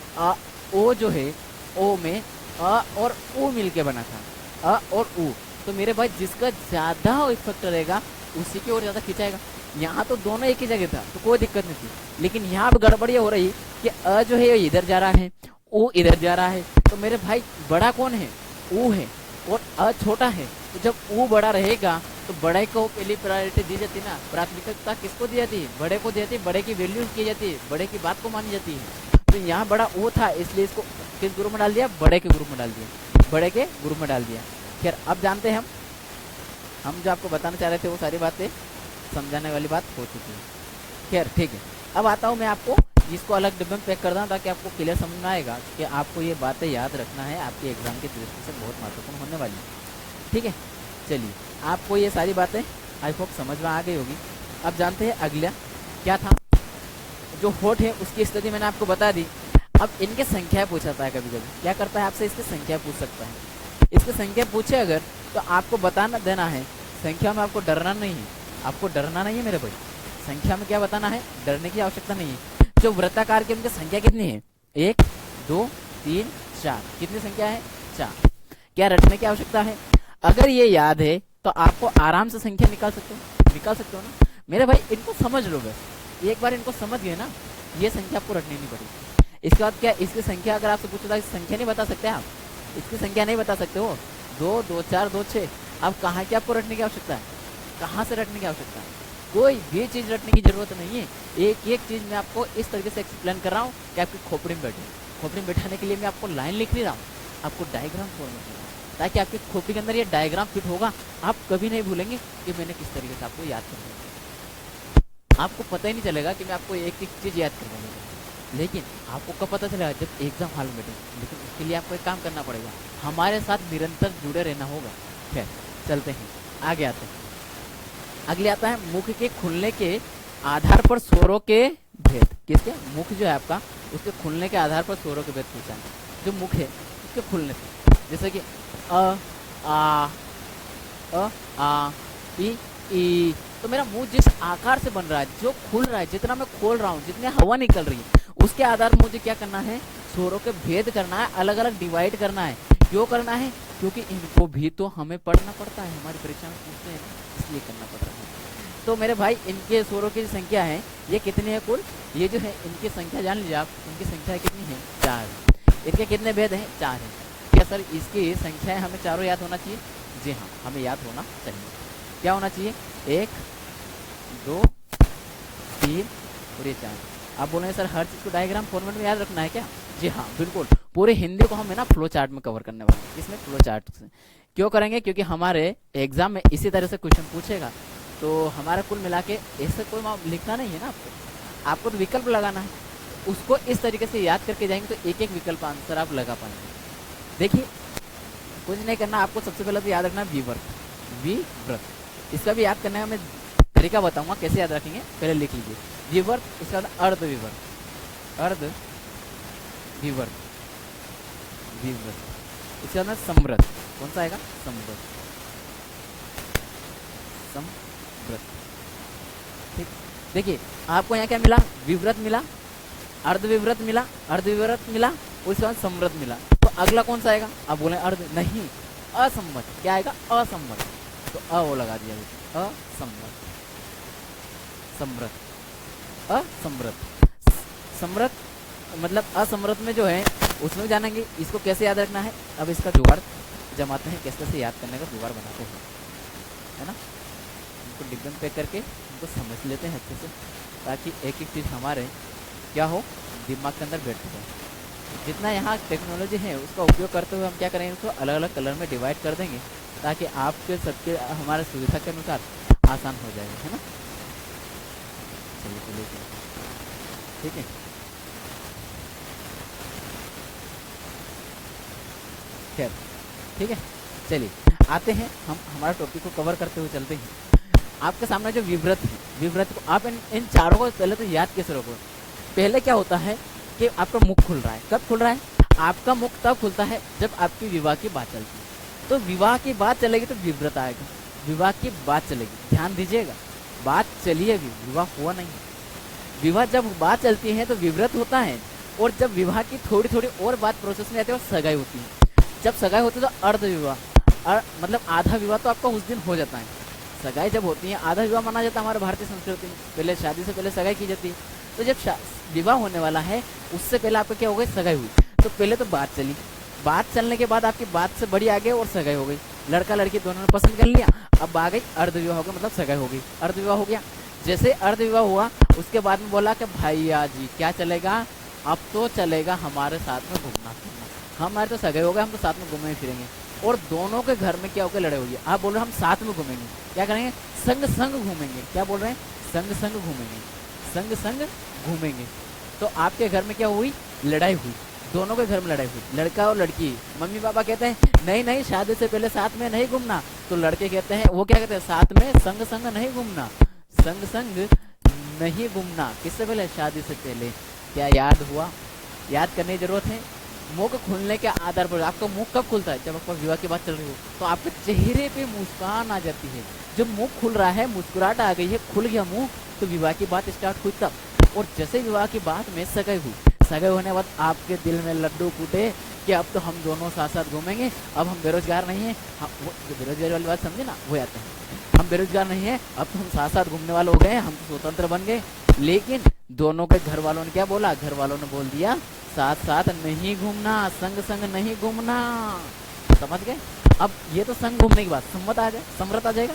ओ जो है ओ में अ और उ मिलके बना था, अ और उ। तो मेरे भाई जिसका ज्यादा इफेक्ट रहेगा उसी की ओर ज्यादा खिंचाएगा। यहाँ तो दोनों एक ही जगह था तो कोई दिक्कत नहीं थी, लेकिन यहाँ पर गड़बड़ी हो रही कि अ जो है इधर जा रहा है, उ इधर जा रहा है। तो मेरे भाई बड़ा कौन है? उ है और अ छोटा है। तो जब उ बड़ा रहेगा तो बड़े को पहली प्रायोरिटी दी जाती है ना, प्राथमिकता किसको दी जाती है? बड़े को दी जाती है, बड़े की वैल्यू की जाती है, बड़े की बात को मानी जाती है। तो यहाँ बड़ा उ था इसलिए इसको किस ग्रुप में डाल दिया? बड़े के ग्रुप में डाल दिया, बड़े के ग्रुप में डाल दिया। खैर अब जानते हैं हम जो आपको बताना चाह रहे थे वो सारी बातें समझाने वाली बात हो चुकी है। खैर ठीक है, अब आता हूँ मैं आपको इसको अलग डिब्बे में पैक कर दूँ ताकि आपको क्लियर समझ में आएगा कि आपको ये बातें याद रखना है, आपके एग्जाम की दृष्टि से बहुत महत्वपूर्ण होने वाली है। ठीक है, चलिए आपको ये सारी बातें आई होप समझ में आ गई होगी। अब जानते हैं अगला क्या था। जो होठ है उसकी स्थिति मैंने आपको बता दी। अब इनके संख्या पूछता है, कभी कभी क्या करता है आपसे इसकी संख्या पूछ सकता है। इसकी संख्या पूछे अगर तो आपको बताना देना है, संख्या में आपको डरना नहीं है, आपको डरना नहीं है मेरे भाई। संख्या में क्या बताना है, डरने की आवश्यकता नहीं है। जो वृत्ताकार की उनकी संख्या कितनी है? 1 2 3 4। कितनी संख्या है? 4। क्या रटने की आवश्यकता है? अगर ये याद है तो आपको आराम से संख्या निकाल सकते हो ना मेरे भाई। इनको समझ लो बस, एक बार इनको समझ गए ना, ये संख्या आपको रटनी नहीं पड़ेगी। इसके बाद क्या, इसकी संख्या अगर आपसे पूछता है संख्या नहीं बता सकते आप, इसकी संख्या नहीं बता सकते हो, 2 2 4 2 6। अब कहाँ की आपको रटने की आवश्यकता है? कहाँ से रटने की आवश्यकता है? कोई भी चीज रटने की जरूरत नहीं है। एक एक चीज मैं आपको इस तरीके से एक्सप्लेन कर रहा हूँ कि आपकी खोपड़ी में बैठे। खोपड़ी में बैठाने के लिए मैं आपको लाइन लिख नहीं रहा हूँ, आपको डायग्राम फॉर्म में रहा हूँ, ताकि आपकी खोपड़ी के अंदर ये डायग्राम फिट होगा। आप कभी नहीं भूलेंगे कि मैंने किस तरीके से आपको याद करना। आपको पता ही नहीं चलेगा कि मैं आपको एक एक चीज याद करवाऊंगा, लेकिन आपको कब पता चलेगा? जब एग्जाम हॉल में बैठे। लेकिन उसके लिए आपको एक काम करना पड़ेगा, हमारे साथ निरंतर जुड़े रहना होगा। खैर चलते हैं, आगे आते हैं। अगले आता है मुख के खुलने के आधार पर स्वरों के भेद। किसके? मुख जो है आपका, उसके खुलने के आधार पर स्वरों के भेद पूछा है। जो मुख है उसके खुलने से, जैसे कि आ ई। तो मेरा मुंह जिस आकार से बन रहा है, जो खुल रहा है, जितना मैं खोल रहा हूँ, जितनी हवा निकल रही है, उसके आधार पर मुझे क्या करना है? स्वरों के भेद करना है, अलग अलग डिवाइड करना है। क्यों करना है? क्योंकि इनको भी तो हमें पढ़ना पड़ता है, हमारी परीक्षा में पूछते हैं, इसलिए करना पड़ रहा है। तो मेरे भाई इनके स्वरों की संख्या है, ये कितनी है कुल? ये जो है इनकी संख्या जान लीजिए आप, इनकी संख्या कितनी है? 4। इनके कितने भेद हैं? 4 है। क्या सर इसकी संख्या हमें चारों याद होना चाहिए? जी हाँ, हमें याद होना चाहिए। क्या होना चाहिए? 1 2 3 और ये 4। आप बोल रहे हैं सर हर चीज को डायग्राम फॉर्मेट में याद रखना है क्या? जी हाँ बिल्कुल, पूरे हिंदी को हम है ना फ्लो चार्ट में कवर करने वाले हैं। इसमें फ्लो चार्ट से क्यों करेंगे? क्योंकि हमारे एग्जाम में इसी तरह से क्वेश्चन पूछेगा, तो हमारा कुल मिला के ऐसे कोई लिखना नहीं है ना आपको तो विकल्प लगाना है। उसको इस तरीके से याद करके जाएंगे तो एक एक विकल्प आंसर आप लगा पाएंगे। देखिए कुछ नहीं करना आपको, सबसे पहले तो याद रखना विवर्त, विव्रत। इसका भी याद करने का मैं तरीका बताऊंगा कैसे याद रखेंगे, पहले लिख लीजिए विवर्त, इसका बाद अर्ध विवर्त, अर्ध विवर्त, विवर्त, इसके बाद समृद्ध। कौन सा आएगा? समृद्ध, समृद्ध। ठीक, देखिए आपको यहाँ क्या मिला? विव्रत मिला, अर्ध विव्रत मिला, अर्ध विव्रत मिला, उसके बाद समृद्ध मिला। तो अगला कौन सा आएगा? आप बोले अर्ध, नहीं, असम्मत। क्या आएगा? असम्मत। तो अ वो लगा दिया, असम्मत, समृद्ध, असमृद्ध। समृद्ध मतलब असमृद्ध में जो है उसमें जानेंगे इसको कैसे याद रखना है। अब इसका जुगाड़ जमाते हैं, कैसे कैसे याद करने का जुगाड़ बनाते हैं, है ना। इनको डिब्बे में पैक करके इनको समझ लेते हैं अच्छे से, ताकि एक एक चीज़ हमारे क्या हो, दिमाग के अंदर बैठ जाए। जितना यहाँ टेक्नोलॉजी है उसका उपयोग करते हुए हम क्या करेंगे, उसको अलग अलग कलर में डिवाइड कर देंगे, ताकि आपके सबके हमारे सुविधा के अनुसार आसान हो जाएगा, है ना। चलिए चलिए, ठीक है। खैर ठीक है, चलिए आते हैं हम हमारा टॉपिक को कवर करते हुए चलते हैं। आपके सामने जो विव्रत है, विव्रत को आप इन चारों को पहले तो याद कैसे रखो। पहले क्या होता है कि आपका मुख खुल रहा है। कब खुल रहा है? आपका मुख तब खुलता है जब आपकी विवाह की बात चलती है। तो विवाह की बात चलेगी तो विव्रत आएगा, विवाह की बात चलेगी, ध्यान दीजिएगा, बात चली है, विवाह हुआ नहीं है। विवाह जब बात चलती है तो विव्रत होता है, और जब विवाह की थोड़ी थोड़ी और बात प्रोसेस में आती है और सगाई होती है। जब सगाई होती है तो अर्ध विवाह, मतलब आधा विवाह तो आपका उस दिन हो जाता है। सगाई जब होती है आधा विवाह माना जाता है हमारे भारतीय संस्कृति में। पहले शादी से पहले सगाई की जाती है। तो जब विवाह होने वाला है उससे पहले आपका क्या हो गई? सगाई हुई। तो पहले तो बात चली, बात चलने के बाद आपकी बात से बड़ी आ गई और सगाई हो गई, लड़का लड़की दोनों ने पसंद कर लिया। अब आ गई अर्ध विवाह हो गया, मतलब सगाई हो गई, अर्ध विवाह हो गया। जैसे अर्ध विवाह हुआ उसके बाद में बोला कि भैया जी क्या चलेगा, अब तो चलेगा हमारे साथ में घूमना फिरना। हमारे तो सगाई हो गए, हम तो साथ में घूमेंगे फिरेंगे। और दोनों के घर में क्या होकर लड़ाई हुई है। आप बोल रहे हैं हम साथ में घूमेंगे, क्या करेंगे? संग संग घूमेंगे। क्या बोल रहे हैं? संग संग घूमेंगे, संग संग घूमेंगे। तो आपके घर में क्या हुई? लड़ाई हुई, दोनों के घर में लड़ाई हुई, लड़का और लड़की। मम्मी पापा कहते हैं नहीं नहीं शादी से पहले साथ में नहीं घूमना। तो लड़के कहते हैं, वो क्या कहते हैं? साथ में संग संग नहीं घूमना, संग संग नहीं घूमना। किससे पहले? शादी से पहले। क्या याद हुआ? याद करने की जरूरत है। मुख खुलने के आधार पर आपका मुंह कब खुलता है? जब आपका विवाह की बात चल रही हो तो आपके चेहरे पे मुस्कान आ जाती है। जब मुंह खुल रहा है, मुस्कुराहट आ गई है, खुल गया मुंह, तो विवाह की बात स्टार्ट हुई तब। और जैसे विवाह की बात में सगाई हुई, सगाई होने के बाद आपके दिल में लड्डू फूटे कि अब तो हम दोनों साथ साथ घूमेंगे, अब हम बेरोजगार नहीं है। वो बेरोजगारी वाली बात समझे ना, वो आते हैं, हम बेरोजगार नहीं है, अब तो हम साथ साथ घूमने वाले हो गए, हम तो स्वतंत्र बन गए। लेकिन दोनों के घर वालों ने क्या बोला? घर वालों ने बोल दिया साथ साथ नहीं घूमना, संग संग नहीं घूमना। समझ गए? अब ये तो संग घूमने की बात सम्मत आ जाए, समृत आ जाएगा,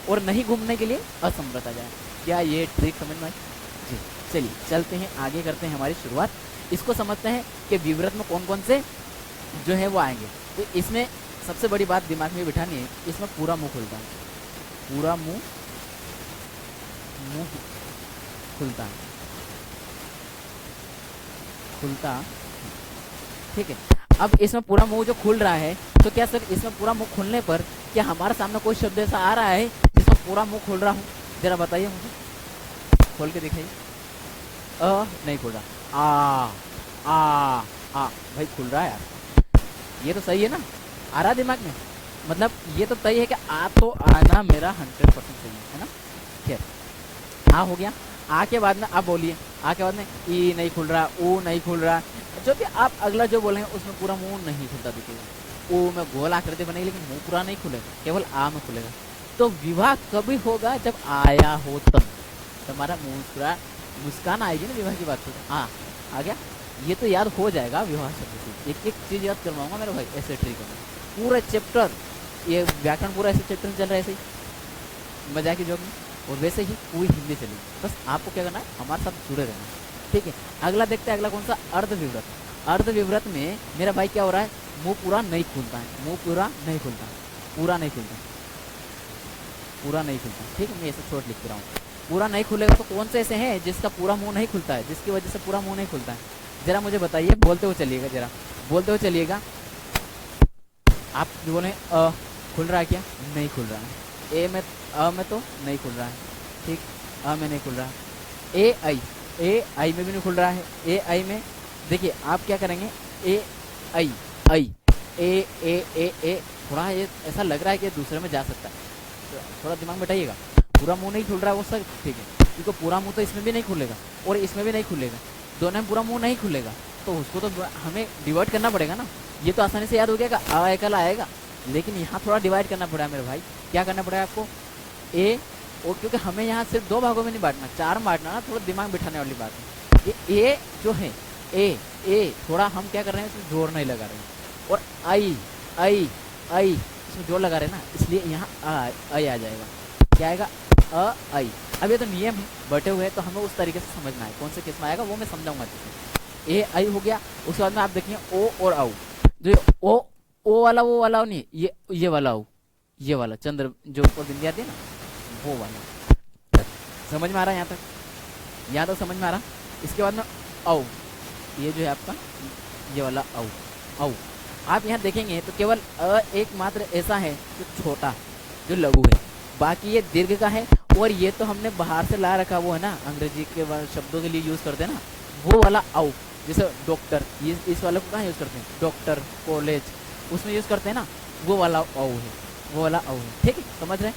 और नहीं घूमने के लिए असमृत आ जाए। क्या ये ट्रिक समझ में आई? जी चलिए चलते हैं आगे, करते हैं हमारी शुरुआत। इसको समझते हैं कि विव्रत में कौन कौन से जो है वो आएंगे। तो इसमें सबसे बड़ी बात दिमाग में बिठानी है, इसमें पूरा मुंह खुलता है, पूरा मुंह खुलता है, खुलता। ठीक है, अब इसमें पूरा मुंह जो खुल रहा है, तो क्या सर इसमें पूरा मुंह खुलने पर क्या हमारे सामने कोई शब्द ऐसा आ रहा है जिसमें पूरा मुंह खुल रहा हूँ? जरा बताइए मुझे, खोल के दिखाइए। नहीं खुल रहा। आ भाई खुल रहा है यार, ये तो सही है ना, आ रहा दिमाग में, मतलब ये तो तय है कि आ तो आना मेरा 100% सही है ना। खैर आ हो गया। आ के बाद में आप बोलिए, आ के बाद में ई नहीं खुल रहा, ऊ नहीं खुल रहा, जो भी आप अगला जो बोलेंगे उसमें पूरा मुंह नहीं खुलता दिखेगा। ओ में गोल आकृति बनेगी लेकिन मुंह पूरा नहीं खुलेगा, केवल आ में खुलेगा। तो विवाह कभी होगा? जब आया हो तब तुम्हारा मुंह पूरा मुस्कान आएगी ना विवाह की बात। आ गया, ये तो याद हो जाएगा विवाह शब्द से। एक एक चीज याद करवाऊंगा मेरे भाई, ऐसे ट्रिक में पूरा चैप्टर, ये व्याकरण पूरा ऐसे चैप्टर में चल रहा है, ऐसे ही मजाक की जोक में, और वैसे ही पूरी हिंदी चलेगी। बस आपको क्या करना है, हमारे साथ जुड़े रहना, ठीक है। अगला देखते हैं, अगला कौन सा? अर्ध विव्रत। अर्ध विव्रत में मेरा भाई क्या हो रहा है? मुंह पूरा नहीं खुलता है, मुंह पूरा नहीं खुलता, पूरा नहीं खुलता, पूरा नहीं खुलता। ठीक है, मैं ऐसे शॉर्ट लिख रहा हूँ। पूरा नहीं खुलेगा तो कौन से ऐसे हैं जिसका पूरा मुंह नहीं खुलता है, जिसकी वजह से पूरा मुंह नहीं खुलता है? जरा मुझे बताइए, बोलते हुए चलिएगा, जरा बोलते हुए चलिएगा। आप जो बोले खुल रहा है क्या? नहीं खुल रहा है। अ में तो नहीं खुल रहा है, ठीक, अ में नहीं खुल रहा है। ए आई में भी नहीं खुल रहा है। ए आई में देखिए आप क्या करेंगे, ए आई आई ए थोड़ा ये ऐसा लग रहा है कि दूसरे में जा सकता है, तो थोड़ा दिमाग बैठाइएगा। पूरा मुंह नहीं खुल रहा है वो सर, ठीक है, क्योंकि पूरा मुंह तो इसमें भी नहीं खुलेगा और इसमें भी नहीं खुलेगा, दोनों में पूरा मुंह नहीं खुलेगा, तो उसको तो हमें डिवाइड करना पड़ेगा ना। ये तो आसानी से याद हो गया, आ एकला आएगा, लेकिन यहाँ थोड़ा डिवाइड करना पड़ेगा मेरे भाई। क्या करना पड़ेगा आपको? ए ओ, क्योंकि हमें यहाँ सिर्फ 2 भागों में नहीं बांटना, 4 में बांटना ना, थोड़ा दिमाग बिठाने वाली बात है। ये ए जो है ए थोड़ा हम क्या कर रहे हैं, इसमें जोर नहीं लगा रहे हैं, और आई इसमें जोर लगा रहे हैं ना, इसलिए यहाँ आई आ जाएगा। क्या आएगा? आई। अब ये तो नियम है, बटे हुए तो हमें उस तरीके से समझना है, कौन से किस में आएगा वो मैं समझाऊंगा। ए आई हो गया, उसके बाद में आप देखिए ओ और आओ, जो ओ वाला वो वाला नहीं, ये वाला आओ, ये वाला चंद्र जो ऊपर बिंदी आती है ना, वो वाला। समझ में आ रहा है यहाँ तक? यहाँ तो समझ में आ रहा। इसके बाद में आओ, ये जो है आपका ये वाला आओ आओ। आप यहाँ देखेंगे तो केवल एकमात्र ऐसा है जो छोटा, जो लघु है, बाकी ये दीर्घ का है। और ये तो हमने बाहर से ला रखा, वो है ना अंग्रेजी के शब्दों के लिए यूज करते हैं ना, वो वाला आओ। जैसे डॉक्टर, ये इस वाले को कहाँ यूज करते हैं? डॉक्टर, कॉलेज, उसमें यूज करते हैं ना, वो वाला आओ है, वो वाला आओ है, ठीक है, समझ रहे हैं?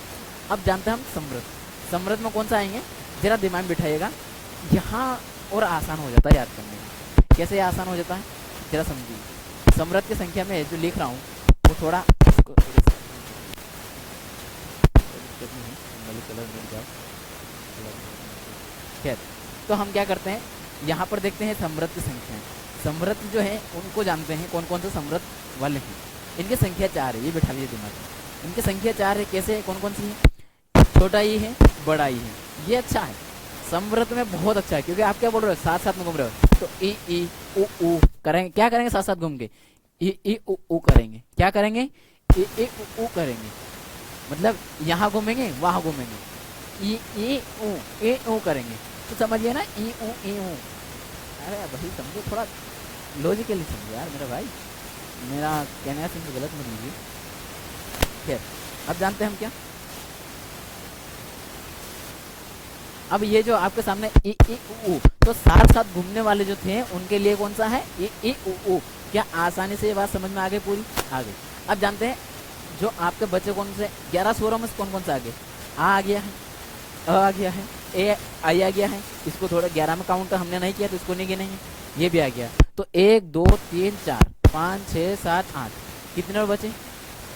अब जानते हैं हम समृद्ध। समृद्ध में कौन सा आएंगे, जरा दिमाग बिठाइएगा, यहाँ और आसान हो जाता है याद करने में। कैसे आसान हो जाता है, जरा समझिए। समृद्ध की संख्या में जो लिख रहा हूँ वो थोड़ा खैर, तो हम क्या करते हैं, यहाँ पर देखते हैं समृद्ध की संख्या। समृद्ध जो है उनको जानते हैं, कौन कौन से समृद्ध वाले हैं। इनकी संख्या 4 है, ये बैठा लीजिए दिमाग में। इनकी संख्या 4 है, कैसे है, कौन कौन सी है? छोटा ही है, बड़ा ही है, ये अच्छा है। समृद्ध में बहुत अच्छा है, क्योंकि आप क्या बोल रहे हो, साथ साथ में घूम रहे हो, तो ई उ करेंगे, क्या करेंगे, साथ साथ घूम के ई उ करेंगे। क्या करेंगे? ई उ करेंगे, मतलब यहाँ घूमेंगे वहाँ घूमेंगे, ई उ करेंगे, तो समझिए ना, ई उ। अरे भाई समझो, थोड़ा लॉजिकली समझो यार मेरा भाई, मेरा कहना है तुमसे गलत मत लीजिए। खैर, अब जानते हैं हम क्या। अब ये जो आपके सामने ई उ, तो साथ साथ घूमने वाले जो थे उनके लिए कौन सा है? ई उ। क्या आसानी से ये बात समझ में आ गई? पूरी आ गई। अब जानते हैं जो आपके बच्चे कौन से 11 स्वरों में कौन कौन सा आ गए? आ गया है, अ आ गया है, ए आई आ गया है, इसको थोड़ा 11 में काउंट हमने नहीं किया तो इसको नहीं गिनेंगे, ये भी आ गया। तो 1 2 3 4 5 6 7 8, कितने और बचे?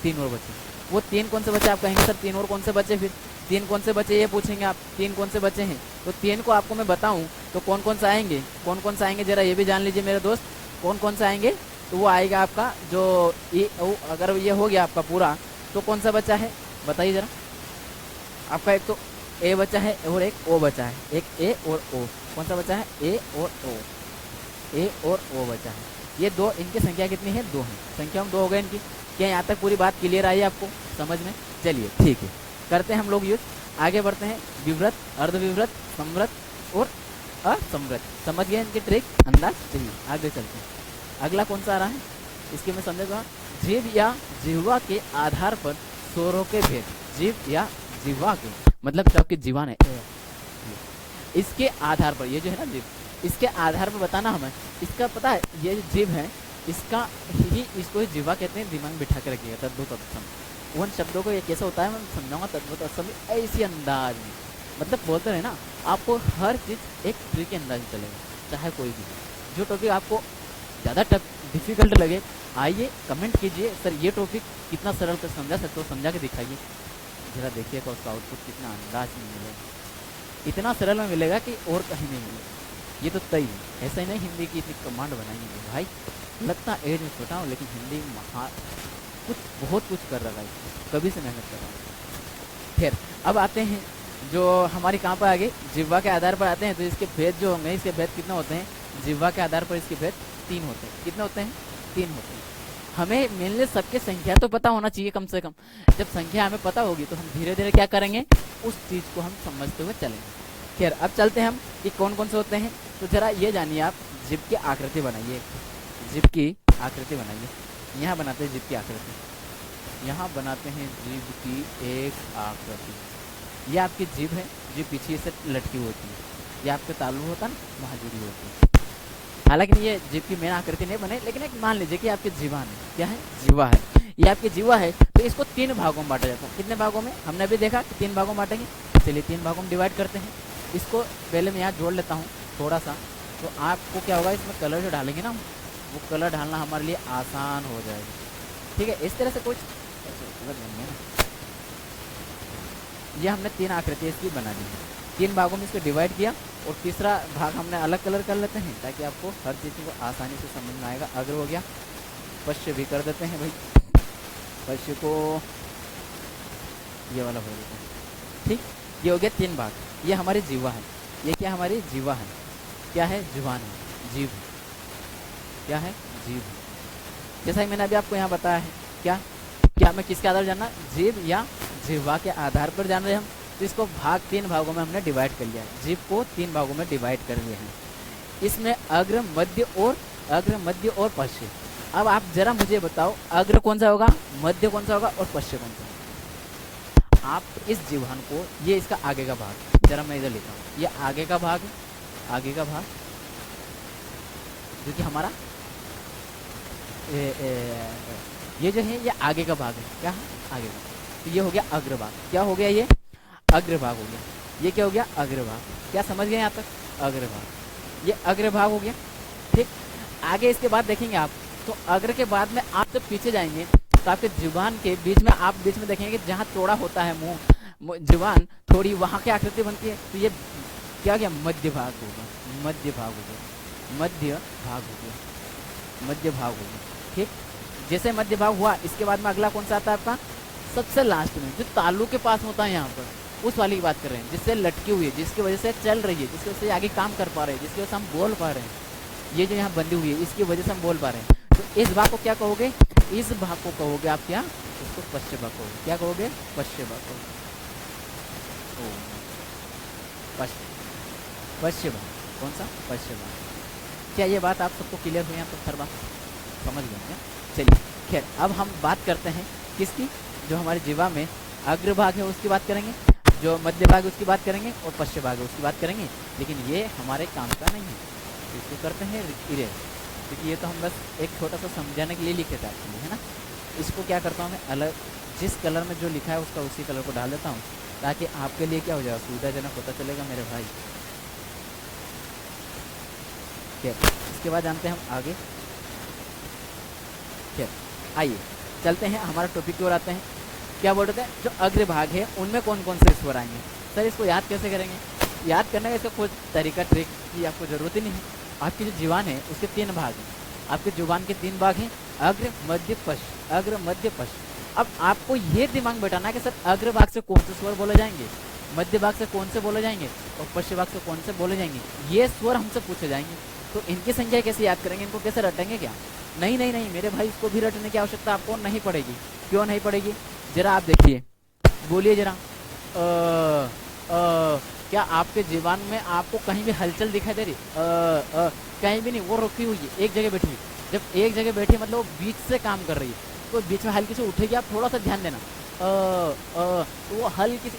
3 और बचे। वो 3 कौन से बचे? आप कहेंगे सर 3 और कौन से बचे? फिर 3 कौन से बचे ये पूछेंगे आप, 3 कौन से बचे हैं? तो 3 को आपको मैं बताऊं तो कौन कौन से आएंगे, कौन कौन से आएंगे, जरा ये भी जान लीजिए मेरे दोस्त, कौन कौन से आएंगे। तो वो आएगा आपका जो अगर ये हो गया आपका पूरा, तो कौन सा बचा है बताइए जरा। आपका एक तो ए बचा है और एक ओ बचा है, एक ए और ओ, कौन सा बचा है? ए और ओ, ए और ओ बचा है। ये 2, इनकी संख्या कितनी है? 2 है, संख्या हम 2 हो गए इनकी। क्या यहाँ तक पूरी बात क्लियर आई आपको समझ में? चलिए ठीक है, करते हैं हम लोग यूज, आगे बढ़ते हैं। विवृत, अर्धविवृत, समृद्ध और असमृद्ध, समझ गए इनकी ट्रिक, अंदाज? चलिए आगे चलते हैं। अगला कौन सा आ रहा है, इसके मैं समझेगा। जीव या जिह्वा के आधार पर स्वरों के भेद। जीव या जिह्वा के मतलब जो आपकी जीवान है, इसके आधार पर, ये जो है ना जीव, इसके आधार पर बताना हमें। इसका पता है, ये जो जीव है इसका ही, इसको ही जिह्वा कहते हैं। दिमाग बिठा के रखिएगा, तद्भुत तत्सम। उन शब्दों को ये कैसे होता है मैं समझाऊंगा, तद्भुत तत्सम ऐसी अंदाज में, मतलब बोलते रहे ना, आपको हर चीज़ एक ट्रिक के अंदाज में चलेगा, चाहे कोई भी। जो टॉपिक आपको ज़्यादा डिफिकल्ट लगे, आइए कमेंट कीजिए, सर ये टॉपिक कितना सरल कर समझा सकते हो, समझा के दिखाइए, जरा देखिएगा उसका आउटपुट कितना अंदाज में मिलेगा। इतना सरल में मिलेगा कि और कहीं नहीं मिलेगा, ये तो तय है। ऐसा ही नहीं हिंदी की इतनी कमांड बनाएंगे भाई, लगता एज में छोटा हूँ लेकिन हिंदी में कुछ बहुत कुछ कर रहा है, कभी से मेहनत कर रहा है। खैर, अब आते हैं जो हमारी कहाँ पर आगे, जिह्वा के आधार पर आते हैं। तो इसके भेद जो होंगे, इसके भेद कितने होते हैं? जिह्वा के आधार पर इसके भेद 3 होते हैं। कितने होते हैं? 3 होते हैं। हमें मेनली सबके संख्या तो पता होना चाहिए कम से कम। जब संख्या हमें पता होगी तो हम धीरे धीरे क्या करेंगे, उस चीज़ को हम समझते हुए चलेंगे। खैर अब चलते हैं हम कि कौन कौन से होते हैं। तो जरा ये जानिए आप, जिप की आकृति बनाइए, जिप की आकृति बनाइए। यहाँ बनाते हैं जिप की आकृति, यहाँ बनाते हैं जीभ की एक आकृति। ये आपकी जीभ है जो पीछे से लटकी होती है, ये आपका तालु होता है ना, वहाँ जुड़ी होती है। हालांकि ये जीभ की मेन आकृति नहीं बने, लेकिन एक मान लीजिए कि आपकी जीवा है, क्या है, जीवा है, ये आपकी जीवा है। तो इसको 3 भागों में बांटा जाता है। कितने भागों में, हमने अभी देखा कि 3 भागों में बांटेंगे। चलिए 3 भागों में डिवाइड करते हैं। इसको पहले मैं यहाँ जोड़ लेता हूँ थोड़ा सा, तो आपको क्या होगा, इसमें कलर जो डालेंगे ना, वो कलर डालना हमारे लिए आसान हो जाएगा। ठीक है, इस तरह से कुछ गलत बन गया ना। ये हमने 3 आकृति इसकी बना दी है, 3 भागों में इसको डिवाइड किया, और तीसरा भाग हमने अलग कलर कर लेते हैं ताकि आपको हर चीज़ को आसानी से समझ में आएगा। अग्र हो गया, पश्य भी कर देते हैं भाई, पश्य को ये वाला हो देते हैं। ठीक, ये हो गया 3 भाग। ये हमारी जीवा है, ये क्या हमारी जीवा है, क्या है, जुबान है, जीभ, क्या है, जीभ। जैसा ही मैंने अभी आपको यहाँ बताया है, क्या क्या हमें किसके आधार जानना, जीभ या जिह्वा के आधार पर जान रहे हैं हम। तो इसको 3 भागों में हमने डिवाइड कर लिया है, जीभ को 3 भागों में डिवाइड कर लिया है। इसमें अग्र, मध्य और पश्य। अब आप जरा मुझे बताओ, अग्र कौन सा होगा, मध्य कौन सा होगा और पश्य कौन सा होगा। आप इस जीवान को, ये इसका आगे का भाग, जरा मैं इधर लिखता हूँ, ये आगे का भाग, आगे का भाग जो कि हमारा ये जो है, ये आगे का भाग है, क्या है, आगे का। तो ये हो गया अग्रभाग, क्या हो गया, ये अग्रभाग हो गया। ये क्या हो गया, अग्रभाग। क्या समझ गए यहाँ तक, अग्रभाग, ये अग्रभाग हो गया। ठीक, आगे इसके बाद देखेंगे आप, तो अग्र के बाद में आप जब पीछे जाएंगे तो आपके जुबान के बीच में, आप बीच में देखेंगे जहाँ चौड़ा होता है मुंह, जुबान थोड़ी, वहाँ की आकृति बनती है। तो ये क्या हो गया, मध्य भाग होगा, मध्य भाग हो गया, मध्य भाग हो गया, मध्य भाग हो गया। ठीक, जैसे मध्य भाग हुआ, इसके बाद में अगला कौन सा आता है आपका, सबसे लास्ट में जो तालू के पास होता है यहाँ पर, उस वाली की बात कर रहे हैं, जिससे लटकी हुई है, जिसकी वजह से चल रही है, जिसकी वजह से आगे काम कर पा रहे हैं, जिसकी वजह से हम बोल पा रहे हैं। ये जो यहाँ बंधी हुई है, इसकी वजह से हम बोल पा रहे हैं। तो इस भाग को क्या कहोगे, इस भाग को कहोगे आप, क्या, इसको पश्य भाग कहोगे, क्या कहोगे, पश्य भाग कहोगे, पश्य भाग, कौन सा, पश्य भाग। क्या ये बात आप सबको क्लियर हुई, यहाँ तो हर बात समझ गए क्या। चलिए खैर, अब हम बात करते हैं किसकी, जो हमारी जीवा में अग्रभाग है उसकी बात करेंगे, जो मध्य भाग है उसकी बात करेंगे, और पश्य भाग है उसकी बात करेंगे। लेकिन ये हमारे काम का नहीं है, इसको करते हैं इरेज, क्योंकि ये तो हम बस एक छोटा सा समझाने के लिए लिखे थे आपके लिए, है ना। इसको क्या करता हूँ मैं, अलग जिस कलर में जो लिखा है उसका उसी कलर को डाल देता हूँ, ताकि आपके लिए क्या हो जाएगा, सुविधाजनक होता चलेगा मेरे भाई। खैर, इसके बाद जानते हैं हम आगे। खैर आइए चलते हैं, हमारा टॉपिक की ओर आते हैं। क्या बोल रहे थे, जो अग्रभाग है उनमें कौन कौन से स्वर आएंगे। सर इसको याद कैसे करेंगे, याद करने का इसका कोई तरीका, ट्रिक की आपको ज़रूरत ही नहीं है। आपकी जो जीवान है उसके 3 भाग हैं, आपके जुबान के 3 भाग हैं, अग्र, मध्य, पश्य, अग्र, मध्य, पश्य। अब आपको ये दिमाग बैठाना है कि सर अग्र भाग से कौन से स्वर बोले जाएंगे, मध्य भाग से कौन से बोले जाएंगे, और पश्चिम भाग से कौन से बोले जाएंगे। ये स्वर हमसे पूछे जाएंगे, तो इनकी संख्या कैसे याद करेंगे, इनको कैसे रटेंगे क्या। नहीं नहीं नहीं मेरे भाई, इसको भी रटने की आवश्यकता आपको नहीं पड़ेगी। क्यों नहीं पड़ेगी, जरा आप देखिए, बोलिए जरा, क्या आपके जीवन में आपको कहीं भी हलचल दिखाई दे रही, कहीं भी नहीं, वो रुकी हुई है, एक जगह बैठी हुई। जब एक जगह बैठी मतलब वो बीच से काम कर रही है, तो बीच में हल्की से उठेगी, आप थोड़ा सा ध्यान देना, तो वो हल्की सी,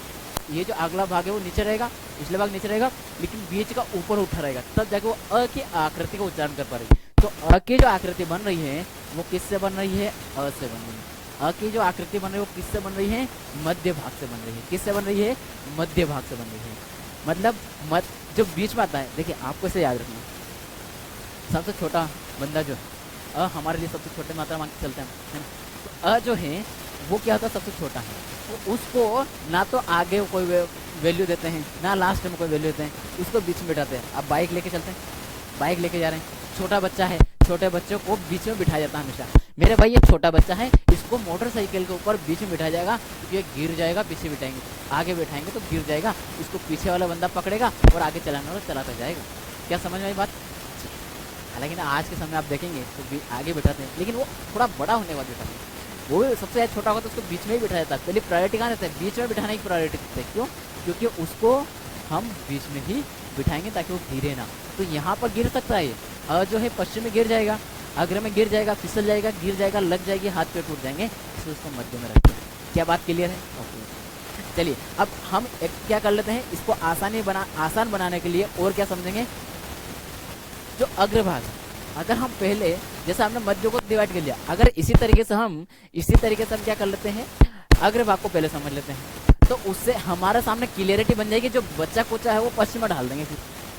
ये जो अगला भाग है वो नीचे रहेगा, पिछले भाग नीचे रहेगा, लेकिन बीच का ऊपर उठा रहेगा, तब जाके वो अ की आकृति का उच्चारण कर पा रही है। तो अ की जो आकृति बन रही है वो किससे बन रही है, अ से बन रही है। अ की जो आकृति बन रही है वो किससे बन रही है, मध्य भाग से बन रही है। किससे बन रही है, मध्य भाग से बन रही है। मतलब जो बीच में आता है, देखिए आपको इसे याद रखना, सबसे छोटा बंदा जो है, अ हमारे लिए सबसे छोटे मात्रा मान के चलते हैं, है ना। तो अ जो है वो क्या होता है, सबसे छोटा है, तो उसको ना तो आगे कोई वैल्यू देते हैं, ना लास्ट में कोई वैल्यू देते हैं, उसको बीच में बिठाते हैं। अब बाइक लेके चलते हैं, बाइक लेके जा रहे हैं, छोटा बच्चा है, छोटे बच्चों को बीच में बिठाया जाता है हमेशा। मेरे भाई ये छोटा बच्चा है, इसको मोटरसाइकिल के ऊपर बीच में बिठाया जाएगा, क्योंकि ये गिर जाएगा, पीछे बिठाएंगे, आगे बिठाएंगे तो गिर जाएगा, इसको पीछे वाला बंदा पकड़ेगा और आगे चलाने वाला चलाता जाएगा। क्या समझ में आई बात। हालांकि ना आज के समय आप देखेंगे तो आगे बिठाते हैं, लेकिन वो थोड़ा बड़ा होने के बाद बिठाते हैं। वो सबसे ज़्यादा छोटा होगा तो उसको बीच में ही बिठाया जाता है। पहले प्रायोरिटी कहाँ रहता है, बीच में बिठाने की प्रायोरिटी देते हैं। क्यों, क्योंकि उसको हम बीच में ही बिठाएंगे ताकि वो गिरे ना। तो यहाँ पर गिर सकता है ये। जो है पश्चिम में गिर जाएगा, अग्र में गिर जाएगा, फिसल जाएगा, गिर जाएगा, लग जाएगी, हाथ पे टूट जाएंगे, इसलिए उसको मध्य में रखते हैं। क्या बात क्लियर है? ओके, चलिए अब हम एक क्या कर लेते हैं, इसको आसान बनाने के लिए और क्या समझेंगे, जो अग्रभाग है, अगर हम पहले जैसे हमने मध्य को डिवाइड कर लिया, अगर इसी तरीके से हम क्या कर लेते हैं, अग्रभाग को पहले समझ लेते हैं, तो उससे हमारे सामने क्लियरिटी बन जाएगी। जो बच्चा कुचा है वो पश्चिम में डाल देंगे, फिर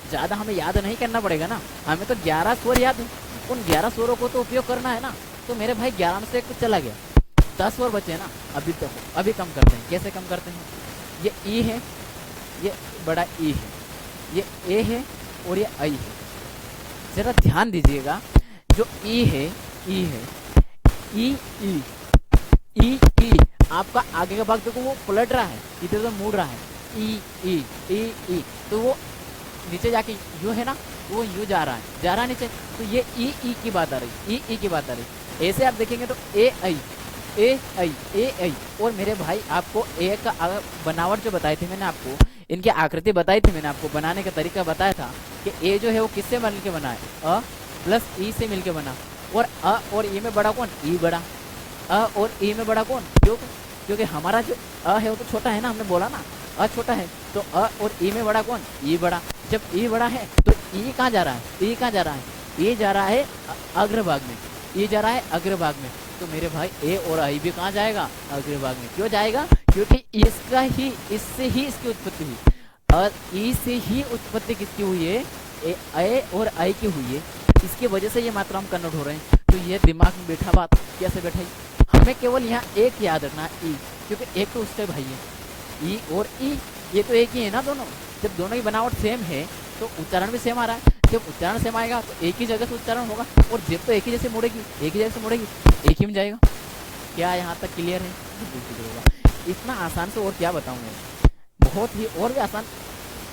ज़्यादा हमें याद नहीं करना पड़ेगा ना, हमें तो 11 स्वर याद है, उन 11 स्वरों को तो उपयोग करना है ना। तो मेरे भाई 11 में से एक तो चला गया, 10 स्वर बचे ना। अभी कम करते हैं, कैसे कम करते हैं, ये ई है, ये बड़ा ई है, ये ए है और ये आई है। जरा ध्यान दीजिएगा, जो ई है, ई है, ई ई ई ई, आपका आगे का भाग देखो वो पलट रहा है, इधर उधर मुड़ रहा है, ई ई ई ई, तो वो नीचे जाके यू है ना, वो यू जा रहा है नीचे, तो ये ई की बात आ रही, ई की बात आ रही। ऐसे आप देखेंगे तो ए आई ए आई ए आई। और मेरे भाई आपको ए का बनावट जो बताई थी मैंने आपको, इनकी आकृति बताई थी मैंने आपको, बनाने का तरीका बताया था कि ए जो है वो किससे मिल के बना है, अ प्लस ई से मिलके बना। और अ और ई में बड़ा कौन, ई बड़ा, अ और ई में बड़ा कौन, क्योंकि हमारा जो अ है वो तो छोटा है ना, हमने बोला ना अ छोटा है, तो अ और ई में बड़ा कौन, ई बड़ा। जब ई बड़ा है तो ई कहाँ जा रहा है, ई कहाँ जा रहा है, ई जा रहा है अग्रभाग में, ई जा रहा है अग्रभाग में। तो मेरे भाई ए और आई भी कहाँ जाएगा, अग्रभाग में। क्यों जाएगा, क्योंकि इससे ही इसकी उत्पत्ति हुई, और ई से ही उत्पत्ति किसकी हुई है, ए और आई की हुई है। इसकी वजह से ये मात्रा हम कन्वर्ट हो रहे हैं। तो ये दिमाग में बैठा बात, कैसे बैठाई, हमें केवल यहाँ एक याद रखना है, ई, क्योंकि एक तो उसके भाई है, ई और ई, ये तो एक ही है ना दोनों। जब दोनों की बनावट सेम है तो उच्चारण भी सेम आ रहा है। जब उच्चारण सेम आएगा तो एक ही जगह से उच्चारण होगा, और जब तो एक ही जैसे मुड़ेगी, एक ही जगह से मुड़ेगी, एक ही में जाएगा। क्या यहाँ तक क्लियर है? होगा इतना आसान से और क्या बताऊँ मैं, बहुत ही और भी आसान।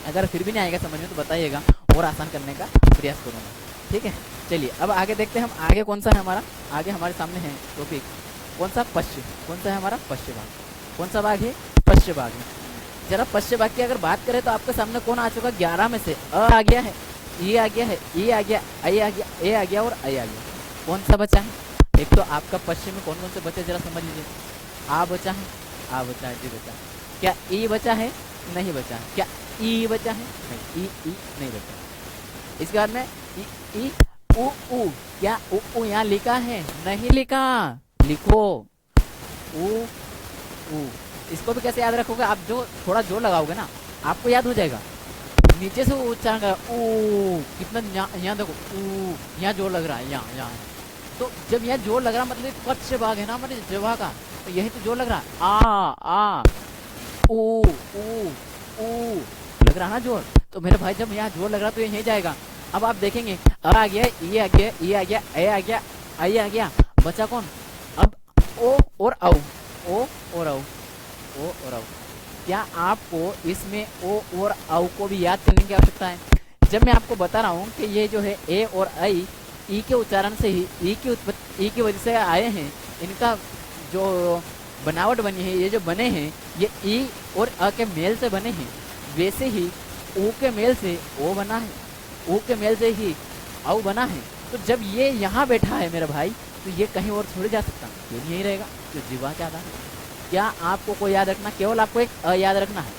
अगर फिर भी नहीं आएगा समझ में तो बताइएगा, और आसान करने का प्रयास करूँगा, ठीक है। चलिए अब आगे देखते हैं हम, आगे कौन सा है हमारा, आगे हमारे सामने है टॉपिक कौन सा, पश्चिम। कौन सा है हमारा, पश्चिम भाग। कौन सा भाग है, पश्चिम भाग है। जरा पश्चिम भाग की अगर बात करें तो आपके सामने कौन आ चुका, 11 में से अ आ गया है, ई आ गया है, ई आ गया, आई आ गया, ए आ गया और आई आ गया। कौन सा बचा है, एक तो आपका पश्चिम में कौन कौन से बचे जरा समझ लीजिए। आ बचा है, आ बचा है, जी बचा है। क्या ई बचा है, नहीं बचा है। क्या ई बचा है, नहीं, ई नहीं बचा है। इसके बाद में ई उ उ, क्या उ यहाँ लिखा है, नहीं लिखा, लिखो उ उ। इसको भी कैसे याद रखोगे आप, जो थोड़ा जोर लगाओगे ना आपको याद हो जाएगा। नीचे से उच्चारण कर, ऊ कितना, यहाँ देखो ऊ, यहाँ जोर लग रहा है, यहाँ। तो जब यहाँ जोर लग रहा मतलब पश्चिम भाग है ना, मतलब जगह का, तो यही तो जोर लग रहा है, आ ऊ लग रहा है ना जोर। तो मेरे भाई जब यहाँ जोर लग रहा तो ये यही जाएगा। अब आप देखेंगे आ गया, ई आ गया, ई आ गया, ए आ गया, आई आ गया, बचा कौन, अब ओ और औ, ओ और औ, ओ और औ। क्या आपको इसमें ओ और औ को भी याद करने की आवश्यकता है? जब मैं आपको बता रहा हूँ कि ये जो है ए और आई, ई के उच्चारण से ही, ई की उत्पत्ति, ई की वजह से आए हैं, इनका जो बनावट बनी है, ये जो बने हैं, ये ई और अ के मेल से बने हैं। वैसे ही ऊ के मेल से ओ बना है, ऊ के मेल से ही औ बना है। तो जब ये यहाँ बैठा है मेरा भाई, तो ये कहीं और थोड़ी जा सकता, ये यही रहेगा, तो जीवा क्या था। क्या आपको कोई याद रखना, केवल आपको एक अ याद रखना है,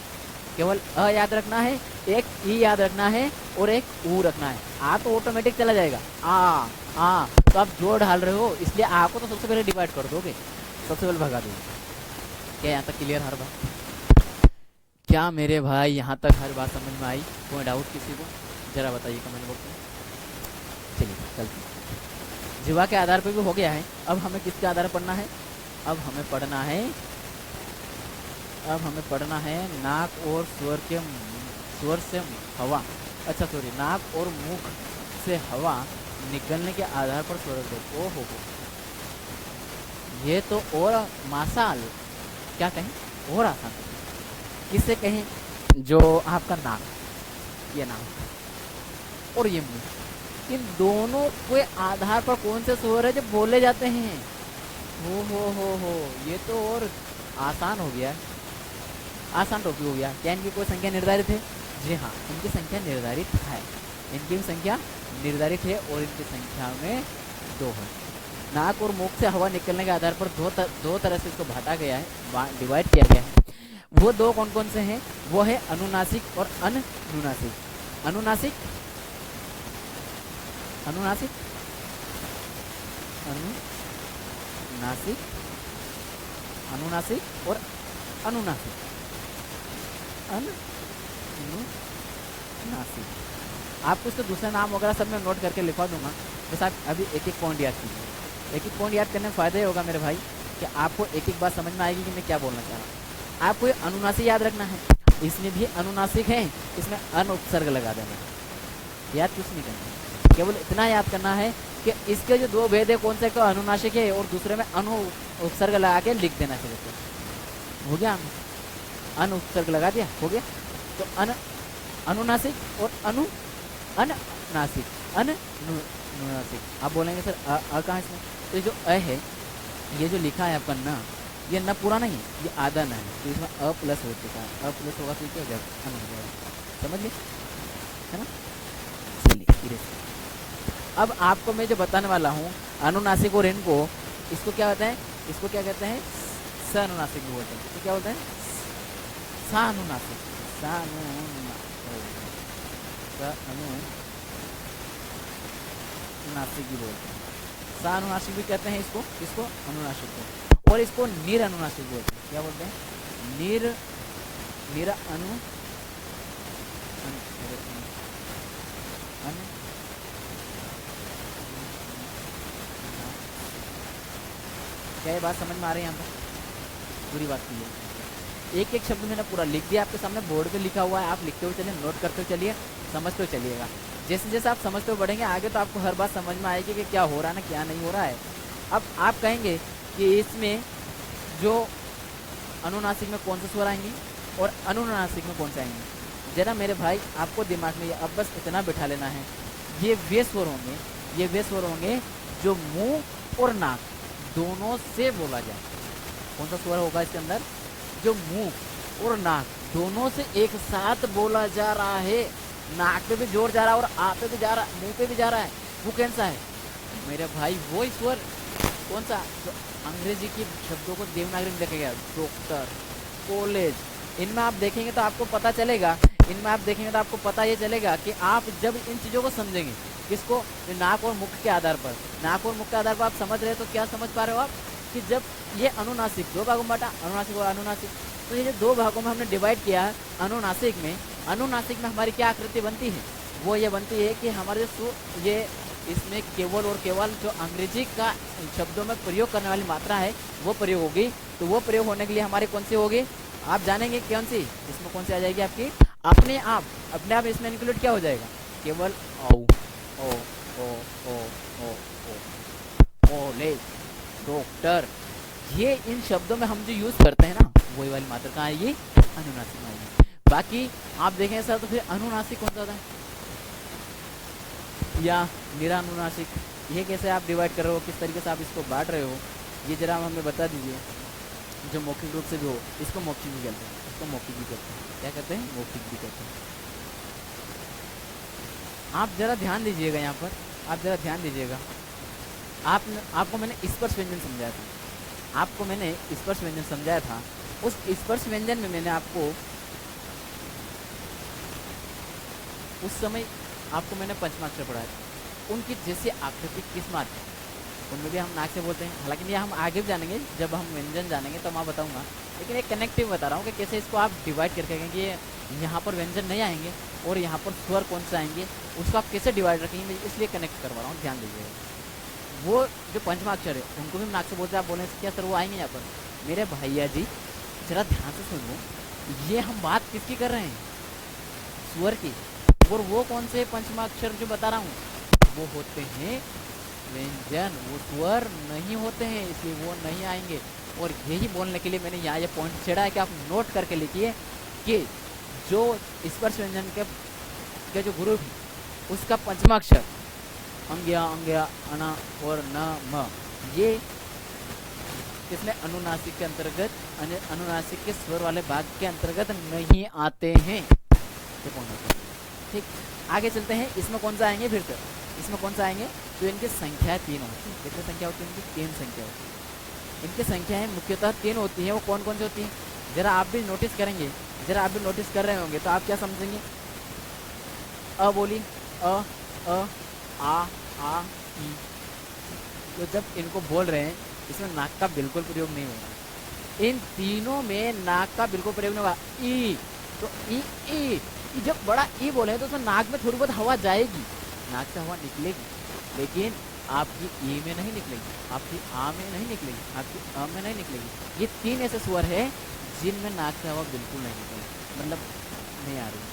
केवल अ याद रखना है, एक ई याद रखना है और एक ऊ रखना है। आ तो ऑटोमेटिक चला जाएगा, आ तो आप जोड़ डाल रहे हो, इसलिए आ को तो सबसे पहले डिवाइड कर दोगे, सबसे पहले भगा दोगे। क्या यहाँ तक क्लियर हर बात? क्या मेरे भाई यहाँ तक हर बात समझ में आई? कोई डाउट किसी को जरा बताइए कमेंट बॉक्स में। चलिए चलते हैं, जीवा के आधार पर भी हो गया है। अब हमें किसके आधार पर पढ़ना है, अब हमें पढ़ना है नाक और स्वर से हवा, अच्छा सॉरी, नाक और मुख से हवा निकलने के आधार पर स्वर। ओ हो, ये तो और मासाल, क्या कहें, और आसान। किससे कहें, जो आपका नाक, ये नाक और ये मुंह, इन दोनों के आधार पर कौन से स्वर है जो बोले जाते हैं। हो, ये तो और आसान हो गया, आसान टॉपिक हो गया। क्या इनकी कोई संख्या निर्धारित है? जी हाँ, इनकी संख्या निर्धारित है, इनकी भी संख्या निर्धारित है और इनकी संख्या में 2 है। नाक और मुख से हवा निकलने के आधार पर दो तरह से इसको बांटा गया है, डिवाइड किया गया है। वो 2 कौन कौन से हैं? वो है अनुनासिक और अनुनासिक। अनुनासिक अनुनासिक अनुनासिक अनुनासिक और अनुनासिक अनुनासिक। आपको इसका दूसरा नाम वगैरह सब मैं नोट करके लिखवा दूंगा, बस आप अभी एक एक पॉइंट याद कीजिए। एक एक पॉइंट याद करने में फ़ायदा ये होगा मेरे भाई कि आपको एक एक बात समझ में आएगी कि मैं क्या बोलना चाह रहा हूँ। आपको ये अनुनासिक याद रखना है, इसमें भी अनुनासिक है, इसमें अन उपसर्ग लगा देना है, याद कुछ नहीं करना है, केवल इतना याद करना है कि इसके जो 2 भेद है, कौन सा का अनुनासिक है और दूसरे में अनु उपसर्ग लगा के लिख देना चाहिए। हो गया, अन उपसर्ग लगा दिया, हो गया। तो अनुनासिक और अनासिक अनुनासिक। आप बोलेंगे सर अ कहाँ इसमें? तो ये जो अ है, ये जो लिखा है आपका न, ये न पूरा नहीं, ये आधा न है, तो इसमें अ प्लस हो चुका है। अ प्लस होगा तो क्या हो जाएगा? अन हो जाएगा। समझ गए, है ना? चलिए, अब आपको मैं जो बताने वाला हूँ अनुनासिक और इनको, इसको क्या कहते हैं? इसको क्या कहते हैं? स अनुनासिक भी बोलते हैं। तो क्या बोलते हैं? सा अनुनासिक। अनुनासिक भी बोलते हैं, सा अनुनासिक भी कहते हैं इसको, इसको अनुनासिक को। और इसको निर अनुनासिक बोलते हैं। क्या बोलते हैं? निर अनु क्या ये बात समझ में आ रही है? यहाँ पर पूरी बात की है। एक एक शब्द मैंने पूरा लिख दिया आपके सामने, बोर्ड पे लिखा हुआ है, आप लिखते हुए चलिए, नोट करते हुए चलिए, समझते हुए चलिएगा। जैसे जैसे आप समझते हुए बढ़ेंगे आगे तो आपको हर बात समझ में आएगी कि क्या हो रहा है ना, क्या नहीं हो रहा है। अब आप कहेंगे कि इसमें जो अनुनासिक में कौन से स्वर आएंगे और अनुनासिक में कौन से आएंगे, जरा मेरे भाई आपको दिमाग में अब बस इतना बिठा लेना है, ये वे स्वर होंगे, ये वे स्वर होंगे जो मुंह और नाक दोनों से बोला जाए। कौन सा स्वर होगा इसके अंदर? जो मुंह और नाक दोनों से एक साथ बोला जा रहा है। नाक पे भी जोर जा रहा है और आप पे भी जा रहा है, मुंह पे भी जा रहा है। वो कौन सा है मेरे भाई? वो स्वर कौन सा? जो अंग्रेजी की शब्दों को देवनागरी में लिखा गया, डॉक्टर, कॉलेज, इनमें आप देखेंगे तो आपको पता चलेगा, इनमें आप देखेंगे तो आपको पता ये चलेगा कि आप जब इन चीज़ों को समझेंगे, किसको? नाक और मुख के आधार पर। नाक और मुख के आधार पर आप समझ रहे हो तो क्या समझ पा रहे हो आप कि जब ये अनुनासिक 2 भागों में बांटा, अनुनासिक और अनुनासिक, तो ये जो 2 भागों में हमने डिवाइड किया है अनुनासिक में हमारी क्या आकृति बनती है? वो ये बनती है कि हमारे ये इसमें केवल और केवल जो अंग्रेजी का शब्दों में प्रयोग करने वाली मात्रा है वो प्रयोग होगी। तो वो प्रयोग होने के लिए हमारी कौन सी होगी? आप जानेंगे कौन सी? इसमें कौन सी आ जाएगी आपकी? अपने आप इसमें इंक्लूड क्या हो जाएगा? केवल औ ओ ओ ओ ओ ओ कॉलेज, डॉक्टर, ये इन शब्दों में हम जो यूज करते हैं ना, वही वाली मात्रा कहाँ आएगी? अनुनासिक में आएगी। बाकी आप देखें सर तो फिर अनुनासिक कौन सा होता है या निरानुनासिक, ये कैसे आप डिवाइड कर रहे हो, किस तरीके से आप इसको बांट रहे हो, ये जरा हमें बता दीजिए। जो मौखिक रूप से भी हो, इसको मौखिक भी कहते हैं, इसको मौखिक भी कहते हैं। क्या कहते हैं? मौखिक भी कहते हैं। आप जरा ध्यान दीजिएगा, यहाँ पर आप जरा ध्यान दीजिएगा। आपको मैंने स्पर्श व्यंजन समझाया था, आपको मैंने स्पर्श व्यंजन समझाया था। उस स्पर्श व्यंजन में मैंने आपको उस समय आपको मैंने पंचमाक्षर पढ़ाया था। उनकी जैसे आकृति किस मात्र, उनमें भी हम नाक से बोलते हैं। हालांकि ये हम आगे भी जानेंगे, जब हम व्यंजन जानेंगे तो मैं बताऊंगा, लेकिन एक कनेक्टिव बता रहा हूँ कि कैसे इसको आप डिवाइड करके रखेंगे। यहाँ पर व्यंजन नहीं आएंगे और यहाँ पर स्वर कौन से आएंगे, उसको आप कैसे डिवाइड रखेंगे, इसलिए कनेक्ट करवा रहा हूँ, ध्यान दीजिएगा। वो जो पंचमाक्षर है उनको भी हम नाक से बोलते हैं। आप बोलें क्या सर वो आएंगे यहाँ पर? मेरे भैया जी जरा ध्यान से सुनो, ये हम बात किसकी कर रहे हैं? स्वर की। और वो कौन से पंचमाक्षर जो बता रहा हूँ वो होते हैं व्यंजन, वो स्वर नहीं होते हैं, इसलिए वो नहीं आएंगे। और यही बोलने के लिए मैंने यहाँ ये पॉइंट छेड़ा है कि आप नोट करके लिखिए कि जो स्पर्श व्यंजन के जो ग्रुप है उसका पंचमाक्षर अंग्या, अंग्या, अना और न, म, ये किसमें? अनुनासिक के अंतर्गत, अनुनासिक के स्वर वाले भाग के अंतर्गत नहीं आते हैं। महत्वपूर्ण होते हैं। ठीक, आगे चलते हैं। इसमें कौन सा आएंगे फिर से, इसमें कौन सा आएंगे, तो इनकी संख्या 3 होती है। कितनी संख्या होती है इनकी, 3 संख्या होती है। इनकी संख्याएं मुख्यतः 3 होती है। वो कौन कौन सी होती हैं, जरा आप भी नोटिस करेंगे, जरा आप भी नोटिस कर रहे होंगे तो आप क्या समझेंगे, अ बोली, अ आ ई। तो जब इनको बोल रहे हैं इसमें नाक का बिल्कुल प्रयोग नहीं होगा। इन तीनों में नाक का बिल्कुल प्रयोग नहीं होगा। ई, तो ई जब बड़ा ई बोले तो उसमें नाक में थोड़ी बहुत हवा जाएगी, नाक से हवा निकलेगी, लेकिन आपकी ई में नहीं निकलेगी, आपकी आ में नहीं निकलेगी, आपकी अ में नहीं निकलेगी। ये 3 ऐसे स्वर है जिनमें नाक से हवा बिल्कुल नहीं निकलेगी, मतलब नहीं आ रही।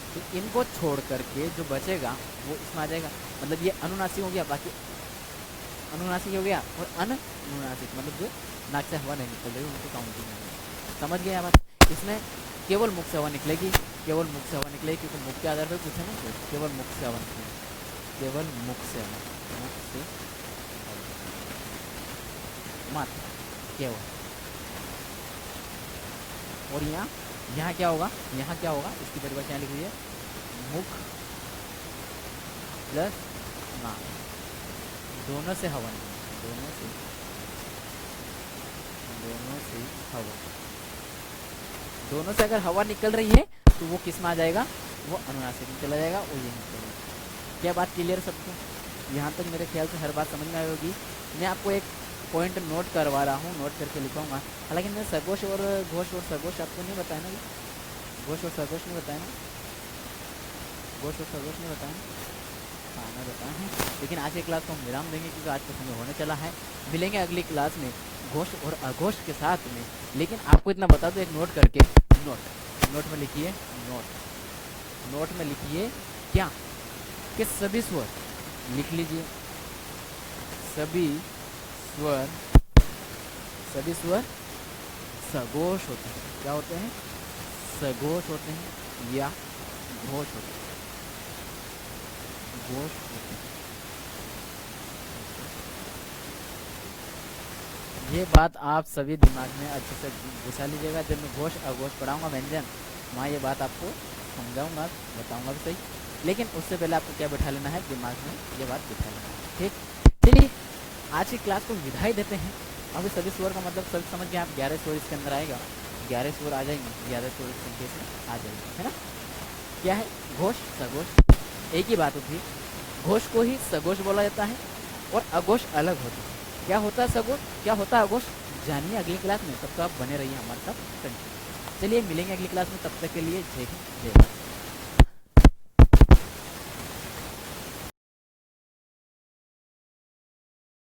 तो इनको छोड़ करके जो बचेगा वो इसमें आ जाएगा। मतलब ये अनुनासिक हो गया, बाकी अनुनासिक हो गया, और अनुनासिक मतलब जो नाक से हवा नहीं निकल रही उनको काउंटिंग में। समझ गए बात। इसमें केवल मुख से हवा निकलेगी, केवल मुख से हवा निकलेगी, क्योंकि मुख के आधार पर पूछे ना, तो केवल मुख से हवा निकलेगी, केवल मुख से हवा, मुख से मात्र केवल। और यहाँ क्या होगा, यहाँ क्या होगा, इसकी परिभाषा यहाँ लिख लीजिए, मुख प्लस नाक, दोनों से हवा निकलेगी, दोनों से हवा, दोनों से अगर हवा निकल रही है तो वो किस में आ जाएगा, वो अनुनासिक में चला जाएगा, वो यही चलेगा। क्या बात क्लियर सबको, यहाँ तक मेरे ख्याल से हर बात समझ में आई होगी। मैं आपको एक पॉइंट नोट करवा रहा हूँ, नोट करके लिखाऊंगा। हालांकि मैंने सगोश और घोष और सगोश आपको नहीं बताया ना, घोष और सगोश नहीं बताया ना, घोष और सगोश नहीं बताया, हाँ मैं बताया है। लेकिन आज की क्लास को हम विराम देंगे क्योंकि आज का समय होने चला है। मिलेंगे अगली क्लास में घोष और अघोष के साथ में। लेकिन आपको इतना बता दो, एक नोट करके, नोट में लिखिए, नोट में लिखिए क्या, कि सभी स्वर लिख लीजिए, सभी स्वर सघोष होते हैं। क्या होते हैं, सघोष होते हैं या घोष होते हैं, घोष होते हैं। ये बात आप सभी दिमाग में अच्छे से घुसा लीजिएगा। जब मैं घोष अघोष पढ़ाऊंगा व्यंजन, वहाँ ये बात आपको समझाऊंगा, बताऊंगा भी सही। लेकिन उससे पहले आपको क्या बैठा लेना है, दिमाग में ये बात बैठा लेना है। ठीक, चलिए आज की क्लास को विदाई देते हैं। अभी सभी स्वर का मतलब सब समझ गए आप। 11 स्वर इसके अंदर आएगा, 11 स्वर आ जाएंगे, 11 स्वर इस संख्या से आ जाएंगे, है ना। क्या है, घोष सघोष एक ही बात होती है। घोष को ही सघोष बोला जाता है और अघोष अलग होता है। क्या होता है सघोष, क्या होता है अघोष, जानिए अगली क्लास में। तब तो आप बने रहिए हमारे साथ। चलिए मिलेंगे अगली क्लास में, तब तक के लिए जय हिंद जय भारत।